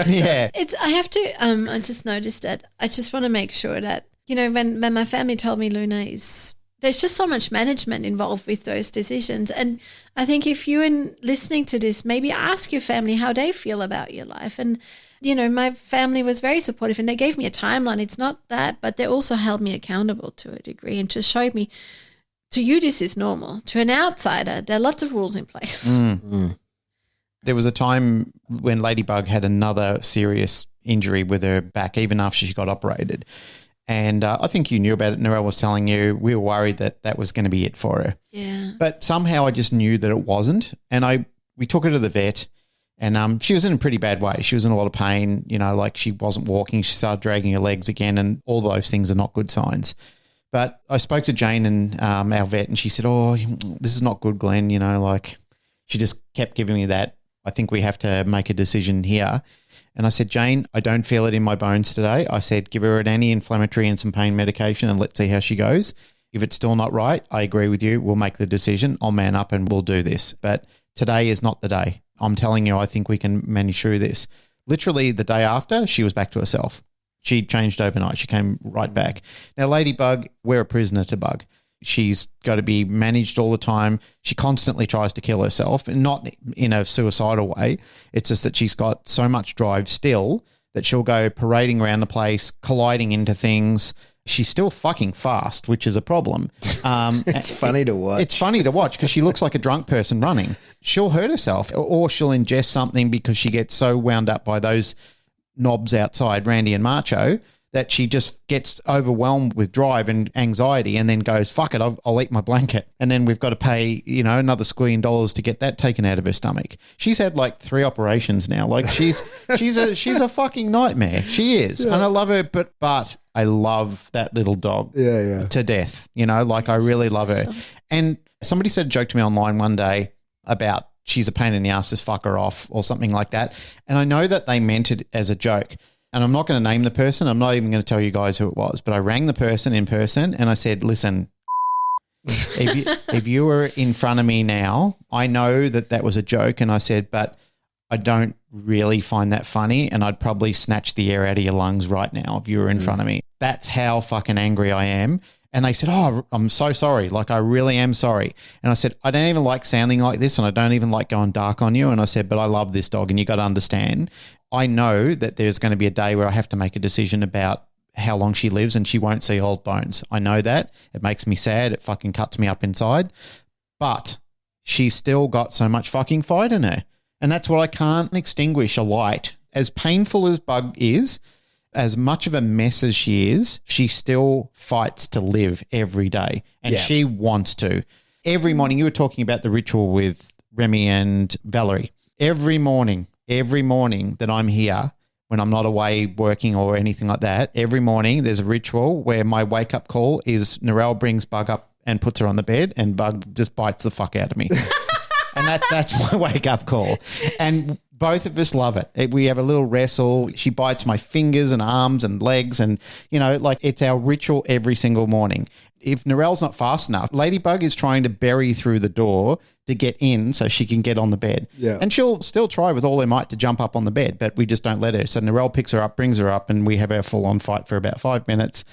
Yeah. I have to, I just noticed that I just want to make sure that, you know, when my family told me Luna is, there's just so much management involved with those decisions. And I think if you're listening to this, maybe ask your family how they feel about your life. And, you know, my family was very supportive and they gave me a timeline. It's not that, but they also held me accountable to a degree and just showed me, to you, this is normal. To an outsider, there are lots of rules in place. There was a time when Ladybug had another serious injury with her back, even after she got operated. And I think you knew about it. Narelle was telling you we were worried that was going to be it for her. Yeah. But somehow I just knew that it wasn't. And we took her to the vet, and she was in a pretty bad way. She was in a lot of pain, you know, like she wasn't walking. She started dragging her legs again, and all those things are not good signs. But I spoke to Jane and our vet, and she said, oh, this is not good, Glenn. You know, like she just kept giving me that, I think we have to make a decision here. And I said, Jane, I don't feel it in my bones today. I said, give her an anti-inflammatory and some pain medication and let's see how she goes. If it's still not right, I agree with you. We'll make the decision. I'll man up and we'll do this. But today is not the day. I'm telling you, I think we can manage through this. Literally the day after, she was back to herself. She changed overnight. She came right back. Now, Ladybug, we're a prisoner to Bug. She's got to be managed all the time. She constantly tries to kill herself, and not in a suicidal way. It's just that she's got so much drive still that she'll go parading around the place, colliding into things. She's still fucking fast, which is a problem. It's funny to watch. It's funny to watch because she looks like a drunk person running. She'll hurt herself, or she'll ingest something because she gets so wound up by those knobs outside, Randy and Macho, that she just gets overwhelmed with drive and anxiety and then goes, fuck it, I'll eat my blanket. And then we've got to pay, another squillion dollars to get that taken out of her stomach. She's had like 3 operations now. Like she's a fucking nightmare. She is. Yeah. And I love her, but I love that little dog to death. I really love her. And somebody said a joke to me online one day about she's a pain in the ass, just fuck her off or something like that. And I know that they meant it as a joke. And I'm not going to name the person. I'm not even going to tell you guys who it was. But I rang the person in person and I said, listen, if you were in front of me now, I know that was a joke. And I said, but I don't really find that funny. And I'd probably snatch the air out of your lungs right now if you were in front of me. That's how fucking angry I am. And they said, oh, I'm so sorry. Like, I really am sorry. And I said, I don't even like sounding like this and I don't even like going dark on you. And I said, but I love this dog and you got to understand, I know that there's going to be a day where I have to make a decision about how long she lives and she won't see old bones. I know that. It makes me sad. It fucking cuts me up inside. But she's still got so much fucking fight in her. And that's what I can't extinguish a light. As painful as Bug is, as much of a mess as she is, she still fights to live every day. And she wants to. Every morning, you were talking about the ritual with Remy and Valerie. Every morning that I'm here, when I'm not away working or anything like that, every morning there's a ritual where my wake-up call is Narelle brings Bug up and puts her on the bed and Bug just bites the fuck out of me. And that's my wake-up call. And both of us love it. We have a little wrestle. She bites my fingers and arms and legs and, it's our ritual every single morning. If Narelle's not fast enough, Ladybug is trying to bury through the door to get in so she can get on the bed. Yeah. And she'll still try with all her might to jump up on the bed, but we just don't let her. So Narelle picks her up, brings her up, and we have our full-on fight for about 5 minutes,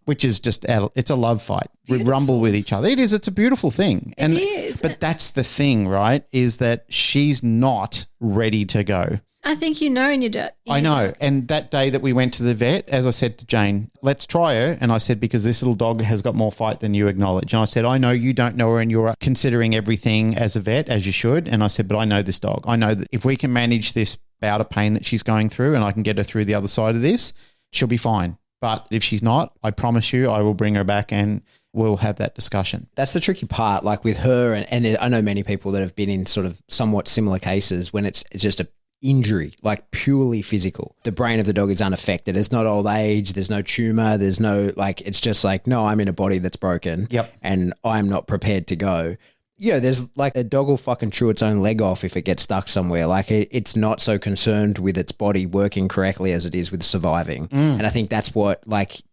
which is just, it's a love fight. Beautiful. We rumble with each other. It is. It's a beautiful thing. It is. But that's the thing, right, is that she's not ready to go. I think in your dog. I know. And that day that we went to the vet, as I said to Jane, let's try her. And I said, because this little dog has got more fight than you acknowledge. And I said, I know you don't know her and you're considering everything as a vet, as you should. And I said, but I know this dog. I know that if we can manage this bout of pain that she's going through and I can get her through the other side of this, she'll be fine. But if she's not, I promise you, I will bring her back and we'll have that discussion. That's the tricky part, like with her. And I know many people that have been in sort of somewhat similar cases when it's just a injury, like purely physical. The brain of the dog is unaffected. It's not old age. There's no tumor. There's no, it's just like, no, I'm in a body that's broken. Yep. And I'm not prepared to go. There's like a dog will fucking chew its own leg off if it gets stuck somewhere. Like it's not so concerned with its body working correctly as it is with surviving. And I think that's what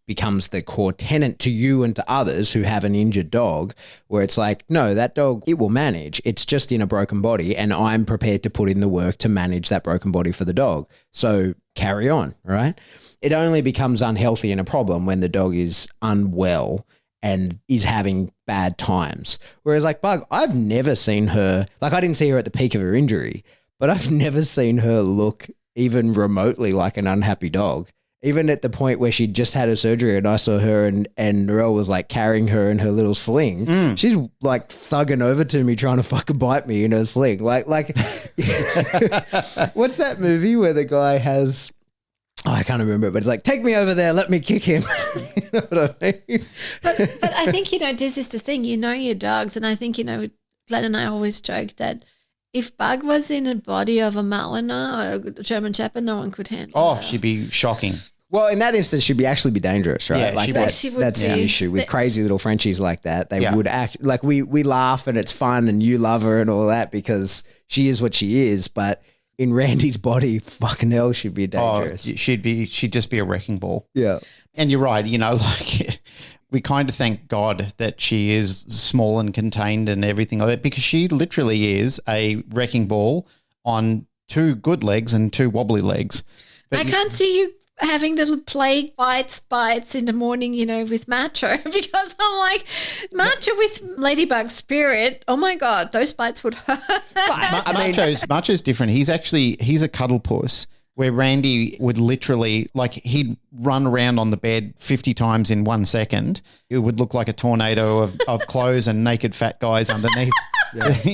becomes the core tenet to you and to others who have an injured dog, where it's like, no, that dog, it will manage. It's just in a broken body and I'm prepared to put in the work to manage that broken body for the dog. So carry on, right? It only becomes unhealthy and a problem when the dog is unwell and is having bad times. Whereas like Bug, I've never seen her, I didn't see her at the peak of her injury, but I've never seen her look even remotely like an unhappy dog. Even at the point where she just had her surgery and I saw her and Narelle was like carrying her in her little sling. She's like thugging over to me trying to fucking bite me in her sling. Like what's that movie where the guy has... Oh, I can't remember it, but it's like, take me over there, let me kick him. You know what I mean? But I think, this is the thing, your dogs, and I think, Glenn and I always joke that if Bug was in the body of a Malinois or a German Shepherd, no one could handle her. She'd be shocking. Well, in that instance, she'd actually be dangerous, right? Yeah, that's the issue with crazy little Frenchies like that. They would act like we laugh and it's fun and you love her and all that because she is what she is, but in Randy's body, fucking hell, she'd be dangerous. She'd just be a wrecking ball. Yeah. And you're right, we kind of thank God that she is small and contained and everything like that, because she literally is a wrecking ball on 2 good legs and 2 wobbly legs. But I can't see you having little plague bites in the morning, with Macho, because I'm like, Macho with Ladybug Spirit, oh my God, those bites would hurt. Macho's different. He's a cuddle puss, where Randy would literally, like, he'd run around on the bed 50 times in 1 second. It would look like a tornado of clothes and naked fat guys underneath.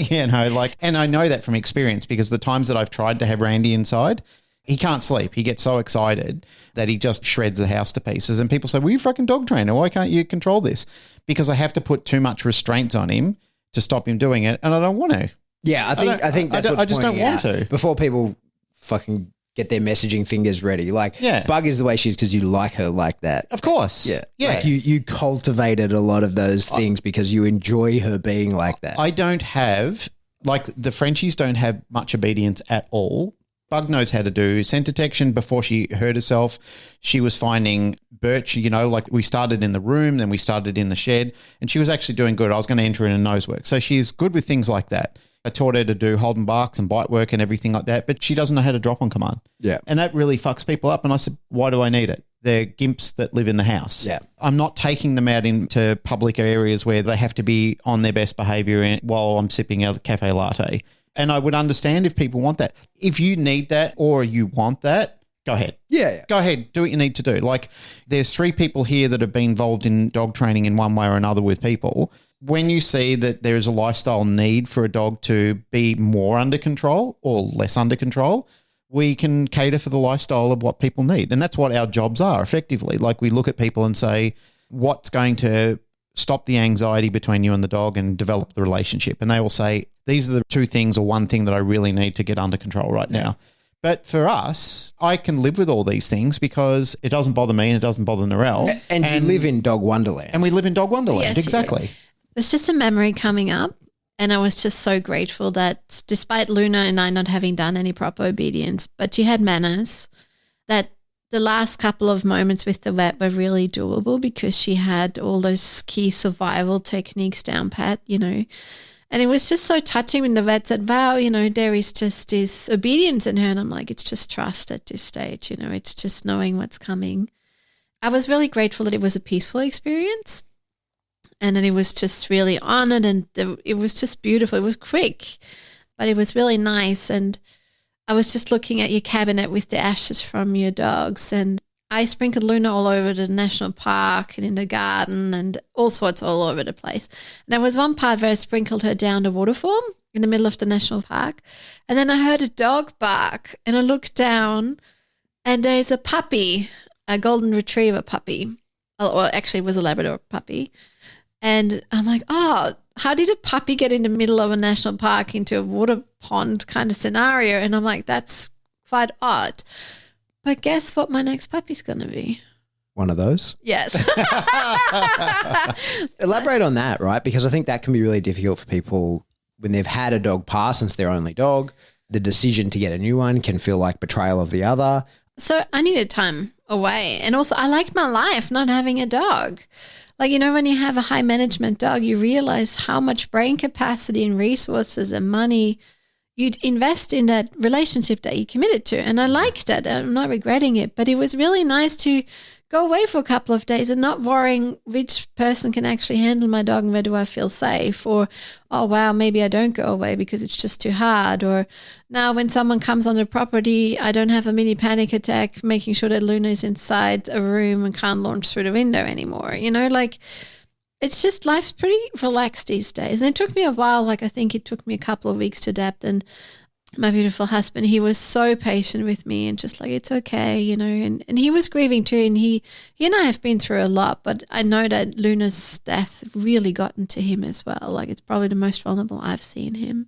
And I know that from experience, because the times that I've tried to have Randy inside, he can't sleep. He gets so excited that he just shreds the house to pieces. And people say, well, you fucking dog trainer. Why can't you control this? Because I have to put too much restraints on him to stop him doing it. And I don't want to. Yeah, I think that's I just don't want to. Before people fucking get their messaging fingers ready. Like, Bug is the way she is because you like her like that. Of course. Yeah. Yeah. Like you cultivated a lot of those things because you enjoy her being like that. I don't have, like, the Frenchies don't have much obedience at all. Bug knows how to do scent detection. Before she hurt herself, she was finding birch, like we started in the room, then we started in the shed, and she was actually doing good. I was going to enter in a nose work. So she's good with things like that. I taught her to do hold and barks and bite work and everything like that, but she doesn't know how to drop on command. Yeah. And that really fucks people up. And I said, why do I need it? They're gimps that live in the house. Yeah. I'm not taking them out into public areas where they have to be on their best behavior while I'm sipping a cafe latte. And I would understand if people want that. If you need that or you want that, go ahead. Yeah. Go ahead. Do what you need to do. Like, there's 3 people here that have been involved in dog training in one way or another with people. When you see that there is a lifestyle need for a dog to be more under control or less under control, we can cater for the lifestyle of what people need. And that's what our jobs are, effectively. Like, we look at people and say, what's going to stop the anxiety between you and the dog and develop the relationship? And they will say, these are the 2 things or 1 thing that I really need to get under control right now. But for us, I can live with all these things because it doesn't bother me and it doesn't bother Narelle. And you live in Dog Wonderland. And we live in Dog Wonderland, Yes, exactly. There's just a memory coming up, and I was just so grateful that despite Luna and I not having done any proper obedience, but she had manners, that the last couple of moments with the vet were really doable because she had all those key survival techniques down pat, And it was just so touching when the vet said, wow, there is just this obedience in her. And I'm like, it's just trust at this stage, it's just knowing what's coming. I was really grateful that it was a peaceful experience. And then it was just really honored, and it was just beautiful. It was quick, but it was really nice. And I was just looking at your cabinet with the ashes from your dogs, and I sprinkled Luna all over the national park and in the garden and all sorts all over the place. And there was one part where I sprinkled her down the waterfall in the middle of the national park. And then I heard a dog bark, and I looked down, and there's a puppy, a golden retriever puppy. Well, actually it was a Labrador puppy. And I'm like, oh, how did a puppy get in the middle of a national park into a water pond kind of scenario? And I'm like, that's quite odd. But guess what my next puppy's going to be? One of those? Yes. Elaborate on that, right? Because I think that can be really difficult for people when they've had a dog pass since their only dog. The decision to get a new one can feel like betrayal of the other. So I needed time away. And also I liked my life not having a dog. Like, when you have a high management dog, you realize how much brain capacity and resources and money you'd invest in that relationship that you committed to. And I liked it. I'm not regretting it. But it was really nice to go away for a couple of days and not worrying which person can actually handle my dog and where do I feel safe, or, oh, wow, maybe I don't go away because it's just too hard. Or now when someone comes on the property, I don't have a mini panic attack making sure that Luna is inside a room and can't launch through the window anymore. It's just life's pretty relaxed these days. And it took me a while. I think it took me a couple of weeks to adapt. And my beautiful husband, he was so patient with me and just like, it's okay, and he was grieving too. And he and I have been through a lot, but I know that Luna's death really gotten to him as well. Like, it's probably the most vulnerable I've seen him.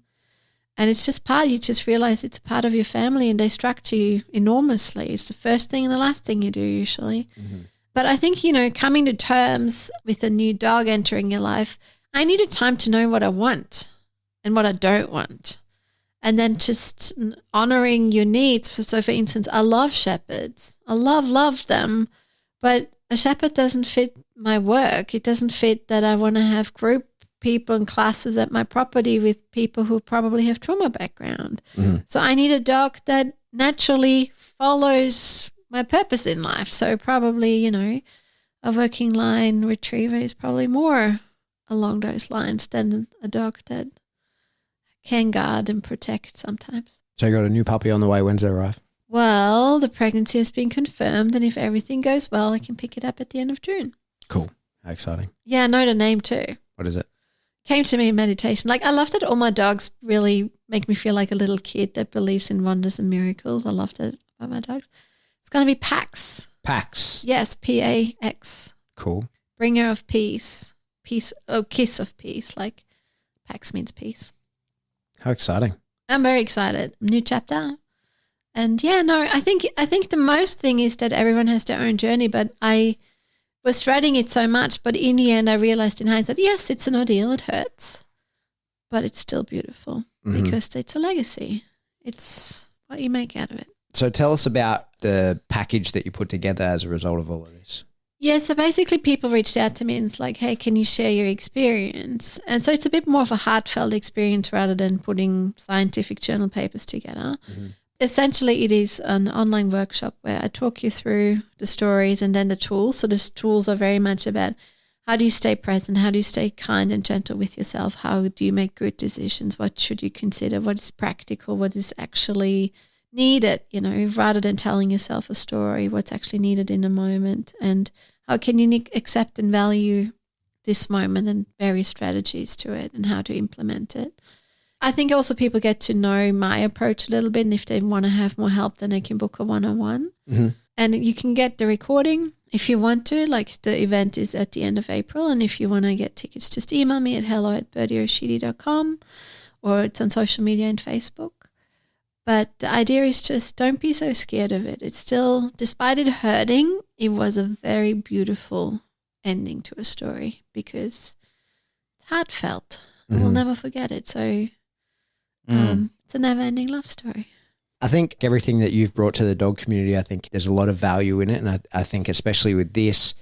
And it's just you just realize it's a part of your family, and they structure you enormously. It's the first thing and the last thing you do usually. Mm-hmm. But I think, coming to terms with a new dog entering your life, I needed time to know what I want and what I don't want. And then just honoring your needs. So, for instance, I love shepherds. I love them. But a shepherd doesn't fit my work. It doesn't fit that I want to have group people and classes at my property with people who probably have trauma background. So I need a dog that naturally follows my purpose in life. So probably, a working line retriever is probably more along those lines than a dog that can guard and protect sometimes. So you got a new puppy on the way. When's that arrive? Well, the pregnancy has been confirmed, and if everything goes well, I can pick it up at the end of June. Cool. How exciting. Yeah, I know the name too. What is it? Came to me in meditation. Like, I love that all my dogs really make me feel like a little kid that believes in wonders and miracles. I love that about my dogs. It's going to be Pax. Pax. Yes, Pax. Cool. Bringer of peace. Peace. Oh, kiss of peace. Like, Pax means peace. How exciting. I'm very excited. New chapter. And yeah, no, I think the most thing is that everyone has their own journey, but I was dreading it so much, but in the end I realized in hindsight, yes, it's an ordeal, it hurts, but it's still beautiful because it's a legacy. It's what you make out of it. So tell us about the package that you put together as a result of all of this. Yeah, so basically people reached out to me and it's like, hey, can you share your experience? And so it's a bit more of a heartfelt experience rather than putting scientific journal papers together. Essentially, it is an online workshop where I talk you through the stories and then the tools. So the tools are very much about how do you stay present? How do you stay kind and gentle with yourself? How do you make good decisions? What should you consider? What is practical? What is actually needed, rather than telling yourself a story, what's actually needed in a moment? And how can you accept and value this moment and various strategies to it and how to implement it? I think also people get to know my approach a little bit, and if they want to have more help, then they can book a one-on-one. And you can get the recording if you want to. Like, the event is at the end of April, and if you want to get tickets, just email me at hello@birdyo'sheedy.com, or it's on social media and Facebook. But the idea is just don't be so scared of it. It's still, despite it hurting, it was a very beautiful ending to a story because it's heartfelt. I will never forget it. So it's a never-ending love story. I think everything that you've brought to the dog community, I think there's a lot of value in it. And I think especially with this,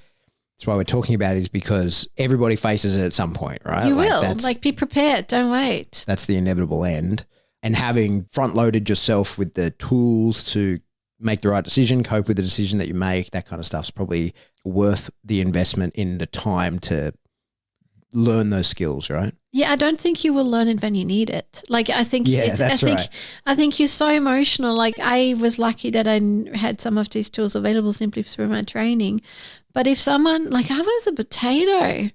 that's why we're talking about it, is because everybody faces it at some point, right? You will. Be prepared. Don't wait. That's the inevitable end. And having front-loaded yourself with the tools to make the right decision, cope with the decision that you make, that kind of stuff is probably worth the investment in the time to learn those skills, right? Yeah, I don't think you will learn it when you need it. Like, I think, right. I think you're so emotional. Like, I was lucky that I had some of these tools available simply through my training. But if someone, like, I was a potato,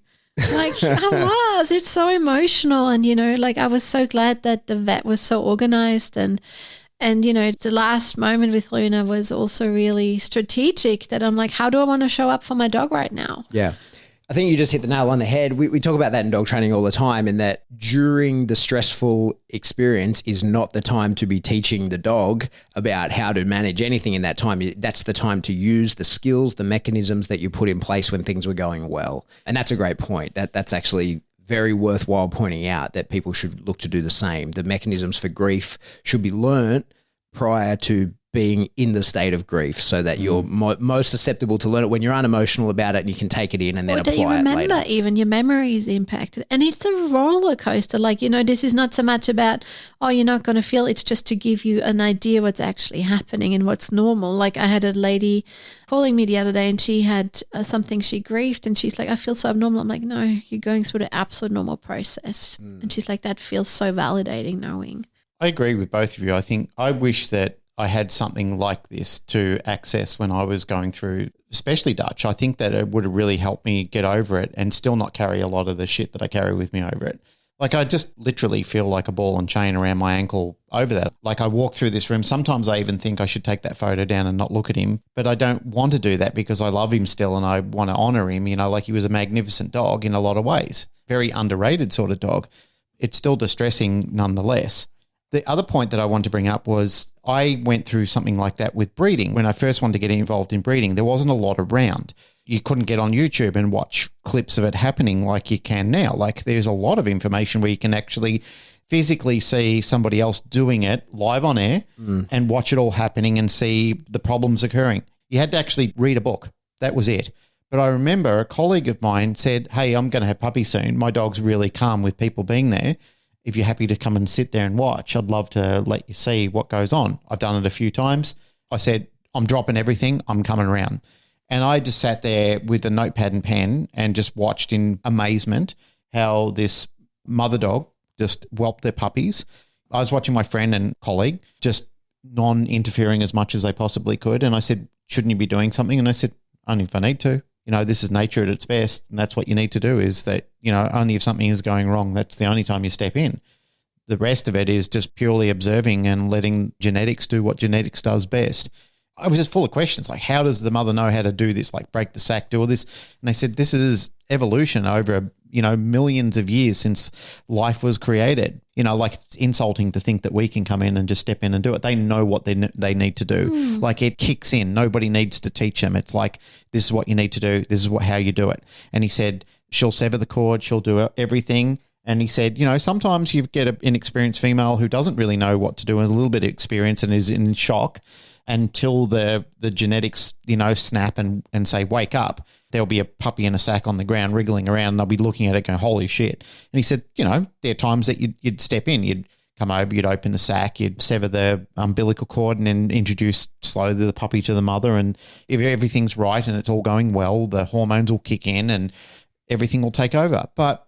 like it's so emotional. And, I was so glad that the vet was so organized and the last moment with Luna was also really strategic, that I'm like, how do I want to show up for my dog right now? Yeah. I think you just hit the nail on the head. We talk about that in dog training all the time, in that during the stressful experience is not the time to be teaching the dog about how to manage anything in that time. That's the time to use the skills, the mechanisms that you put in place when things were going well. And that's a great point. That's actually very worthwhile pointing out, that people should look to do the same. The mechanisms for grief should be learnt prior to being in the state of grief, so that you're most susceptible to learn it when you're unemotional about it and you can take it in and then apply it later. Or that you remember, even your memory is impacted. And it's a roller coaster. Like, this is not so much about, you're not going to feel, it's just to give you an idea what's actually happening and what's normal. Like, I had a lady calling me the other day and she had something she grieved and she's like, I feel so abnormal. I'm like, no, you're going through the absolute normal process. And she's like, that feels so validating knowing. I agree with both of you. I think I wish that I had something like this to access when I was going through, especially Dutch. I think that it would have really helped me get over it and still not carry a lot of the shit that I carry with me over it. Like, I just literally feel like a ball and chain around my ankle over that. Like, I walk through this room. Sometimes I even think I should take that photo down and not look at him, but I don't want to do that because I love him still and I want to honor him. Like, he was a magnificent dog in a lot of ways, very underrated sort of dog. It's still distressing nonetheless. The other point that I wanted to bring up was I went through something like that with breeding. When I first wanted to get involved in breeding, there wasn't a lot around. You couldn't get on YouTube and watch clips of it happening like you can now. Like, there's a lot of information where you can actually physically see somebody else doing it live on air and watch it all happening and see the problems occurring. You had to actually read a book. That was it. But I remember a colleague of mine said, hey, I'm going to have puppies soon. My dog's really calm with people being there. If you're happy to come and sit there and watch, I'd love to let you see what goes on. I've done it a few times. I said, I'm dropping everything. I'm coming around. And I just sat there with a notepad and pen and just watched in amazement how this mother dog just whelped their puppies. I was watching my friend and colleague just non-interfering as much as they possibly could. And I said, shouldn't you be doing something? And I said, only if I need to. This is nature at its best, and that's what you need to do is that, only if something is going wrong, that's the only time you step in. The rest of it is just purely observing and letting genetics do what genetics does best. I was just full of questions, like how does the mother know how to do this, like break the sack, do all this? And they said this is evolution over, millions of years since life was created. Like it's insulting to think that we can come in and just step in and do it. They know what they need to do. Like it kicks in. Nobody needs to teach them. It's like, this is what you need to do. This is how you do it. And he said, she'll sever the cord. She'll do everything. And he said, sometimes you get an inexperienced female who doesn't really know what to do and has a little bit of experience and is in shock until the genetics, snap and say, wake up. There'll be a puppy in a sack on the ground wriggling around and I'll be looking at it going, holy shit. And he said, there are times that you'd step in, you'd come over, you'd open the sack, you'd sever the umbilical cord and then introduce slowly the puppy to the mother. And if everything's right and it's all going well, the hormones will kick in and everything will take over. But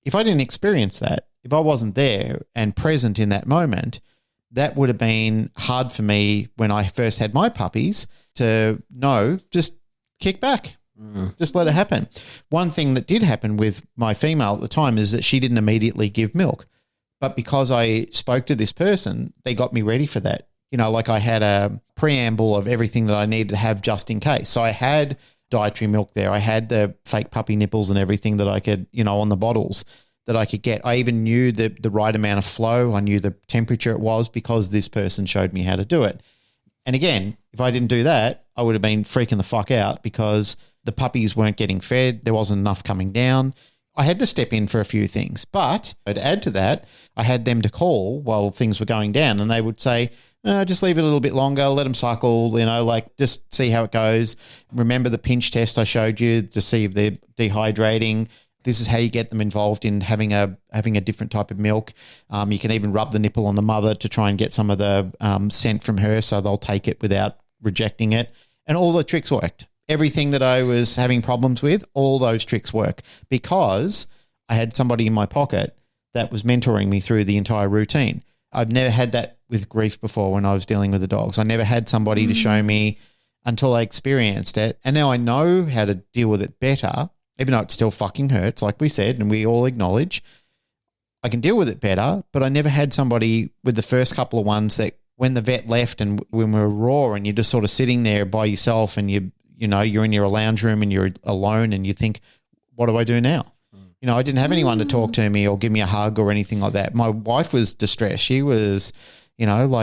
if I didn't experience that, if I wasn't there and present in that moment, that would have been hard for me when I first had my puppies to know, just kick back. Just let it happen. One thing that did happen with my female at the time is that she didn't immediately give milk. But because I spoke to this person, they got me ready for that. Like I had a preamble of everything that I needed to have just in case. So I had dietary milk there. I had the fake puppy nipples and everything that I could, on the bottles that I could get. I even knew the right amount of flow. I knew the temperature it was because this person showed me how to do it. And again, if I didn't do that, I would have been freaking the fuck out because the puppies weren't getting fed. There wasn't enough coming down. I had to step in for a few things. But to add to that, I had them to call while things were going down and they would say, just leave it a little bit longer, let them suckle, just see how it goes. Remember the pinch test I showed you to see if they're dehydrating. This is how you get them involved in having a different type of milk. You can even rub the nipple on the mother to try and get some of the scent from her so they'll take it without rejecting it. And all the tricks worked. Everything that I was having problems with, all those tricks work because I had somebody in my pocket that was mentoring me through the entire routine. I've never had that with grief before when I was dealing with the dogs. I never had somebody to show me until I experienced it. And now I know how to deal with it better, even though it still fucking hurts, like we said, and we all acknowledge. I can deal with it better, but I never had somebody with the first couple of ones that when the vet left and when we were raw and you're just sort of sitting there by yourself and you're in your lounge room and you're alone and you think, what do I do now? I didn't have anyone to talk to me or give me a hug or anything like that. My wife was distressed. She was,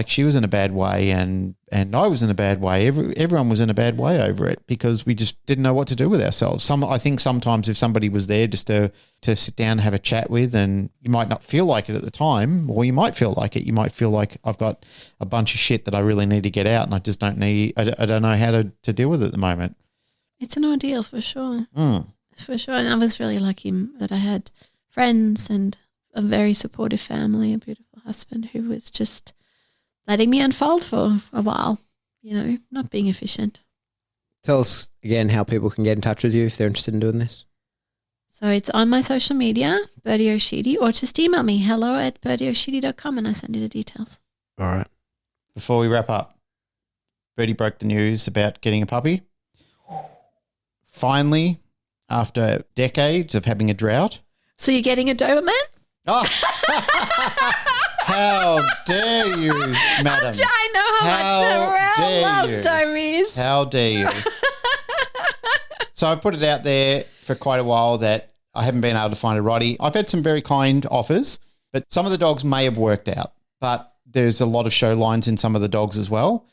she was in a bad way and I was in a bad way. Everyone was in a bad way over it because we just didn't know what to do with ourselves. I think sometimes if somebody was there just to sit down and have a chat with, and you might not feel like it at the time, or you might feel like it. You might feel like I've got a bunch of shit that I really need to get out and I just don't know how to deal with it at the moment. It's an ordeal for sure. For sure. And I was really lucky that I had friends and a very supportive family, a beautiful husband who was just letting me unfold for a while, not being efficient. Tell us again how people can get in touch with you if they're interested in doing this. So it's on my social media, Birdy O'Sheedy, or just email me, hello@birdyo'sheedy.com, and I send you the details. All right. Before we wrap up, Birdy broke the news about getting a puppy. Finally, after decades of having a drought. So you're getting a Doberman? Oh. How dare you, madam? I know how much Ralph loves Domies. How dare you? So I put it out there for quite a while that I haven't been able to find a Roddy. I've had some very kind offers, but some of the dogs may have worked out. But there's a lot of show lines in some of the dogs as well.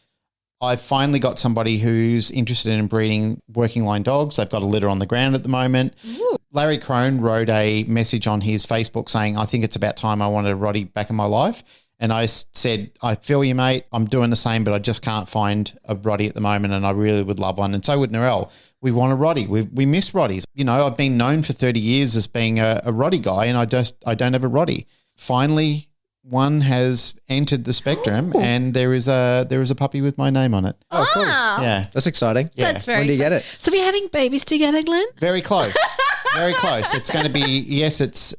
I've finally got somebody who's interested in breeding working line dogs. They've got a litter on the ground at the moment. Ooh. Larry Crone wrote a message on his Facebook saying, I think it's about time I wanted a Roddy back in my life. And I said, I feel you, mate. I'm doing the same, but I just can't find a Roddy at the moment and I really would love one. And so would Narelle. we want a Roddy. We miss Roddies. You know, I've been known for 30 years as being a Roddy guy, and I don't have a Roddy. Finally, one has entered the spectrum, and there is a puppy with my name on it. Oh, cool. Yeah. That's exciting. Yeah. That's very When do you get exciting. it? So we're having babies together, Glenn? Very close. Very close. It's going to be, yes, it's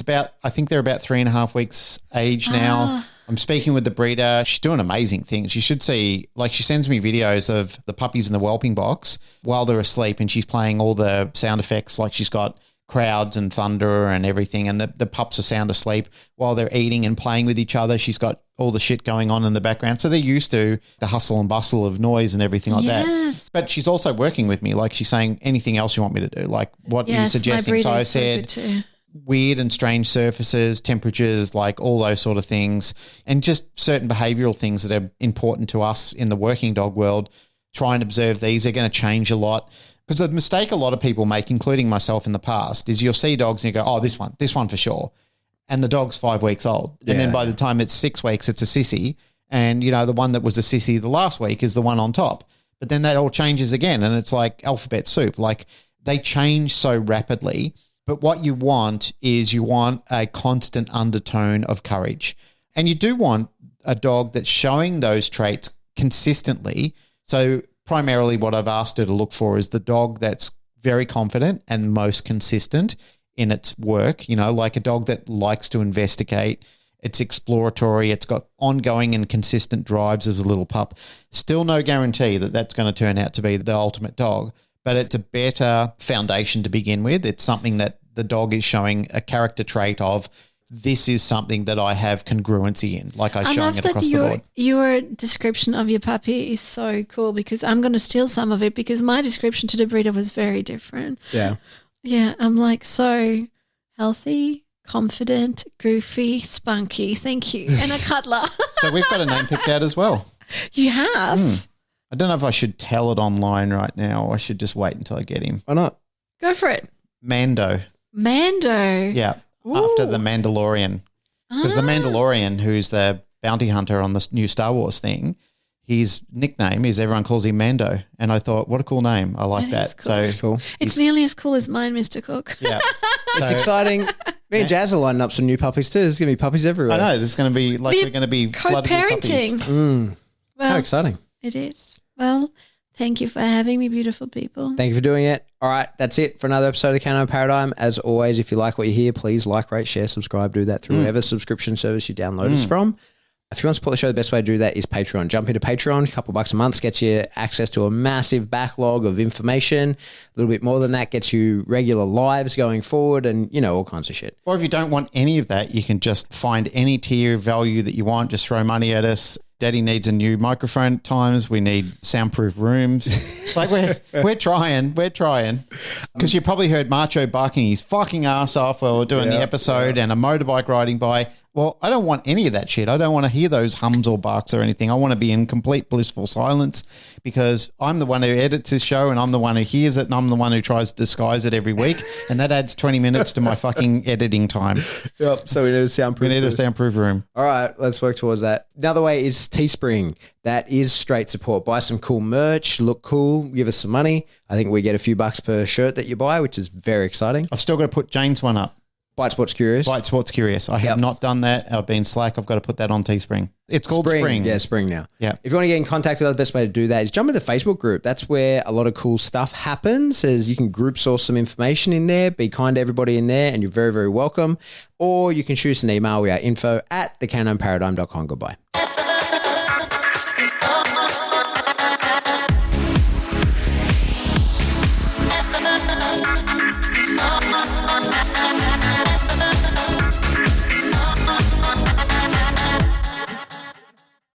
about, I think they're about 3.5 weeks age now. I'm speaking with the breeder. She's doing amazing things. You should see, like, she sends me videos of the puppies in the whelping box while they're asleep, and she's playing all the sound effects. Like, she's got crowds and thunder and everything, and the pups are sound asleep while they're eating and playing with each other. She's got all the shit going on in the background. So they're used to the hustle and bustle of noise and everything like that. But she's also working with me. Like, she's saying, anything else you want me to do? Like, what are you suggesting? So I said, weird and strange surfaces, temperatures, like all those sort of things, and just certain behavioural things that are important to us in the working dog world. Try and observe these. They're going to change a lot. Because the mistake a lot of people make, including myself in the past, is you'll see dogs and you go, oh, this one for sure. And the dog's 5 weeks old. And then by the time it's 6 weeks, it's a sissy. And, you know, the one that was a sissy the last week is the one on top. But then that all changes again, and it's like alphabet soup. Like, they change so rapidly. But what you want is you want a constant undertone of courage. And you do want a dog that's showing those traits consistently. So primarily what I've asked her to look for is the dog that's very confident and most consistent in its work, you know, like a dog that likes to investigate. It's exploratory. It's got ongoing and consistent drives as a little pup. Still no guarantee that that's going to turn out to be the ultimate dog, but it's a better foundation to begin with. It's something that the dog is showing a character trait of, this is something that I have congruency in, like I'm showing it across the board. Your description of your puppy is so cool, because I'm going to steal some of it, because my description to the breeder was very different. Yeah. Yeah, I'm like, so healthy, confident, goofy, spunky, thank you, and a cuddler. So we've got a name picked out as well. You have? I don't know if I should tell it online right now, or I should just wait until I get him. Why not? Go for it. Mando. Yeah. After the Mandalorian. Because the Mandalorian, who's the bounty hunter on this new Star Wars thing, his nickname is, everyone calls him Mando. And I thought, what a cool name. I like that. Cool. So That's cool. It's nearly as cool as mine, Mr. Cook. Yeah. It's exciting. Me and Jazz are lining up some new puppies too. There's going to be puppies everywhere. I know. There's going to be, like, we're going to be flooded with puppies. Co-parenting. Well, How exciting. It is. Well, thank you for having me, beautiful people. Thank you for doing it. All right, that's it for another episode of the Canine Paradigm. As always, if you like what you hear, please like, rate, share, subscribe. Do that through whatever subscription service you download us from. If you want to support the show, the best way to do that is Patreon. Jump into Patreon, a couple bucks a month gets you access to a massive backlog of information. A little bit more than that gets you regular lives going forward, and, you know, all kinds of shit. Or if you don't want any of that, you can just find any tier value that you want. Just throw money at us. Daddy needs a new microphone at times. We need soundproof rooms. Like, we're trying. Because you probably heard Macho barking his fucking ass off while we're doing the episode, and a motorbike riding by. Well, I don't want any of that shit. I don't want to hear those hums or barks or anything. I want to be in complete blissful silence, because I'm the one who edits this show, and I'm the one who hears it, and I'm the one who tries to disguise it every week. And that adds 20 minutes to my fucking editing time. Yep. So we need a soundproof. We need a soundproof room. All right, let's work towards that. Another way is Teespring. That is straight support. Buy some cool merch, look cool, give us some money. I think we get a few bucks per shirt that you buy, which is very exciting. I've still got to put Jane's one up. Bite Sports Curious. Bite Sports Curious. I have not done that. I've been slack. I've got to put that on Teespring. It's called Spring. Yeah, Spring now. Yeah. If you want to get in contact with us, the best way to do that is jump in the Facebook group. That's where a lot of cool stuff happens, as you can group source some information in there. Be kind to everybody in there, and you're very, very welcome. Or you can shoot us an email. We are info@thecanineparadigm.com. Goodbye.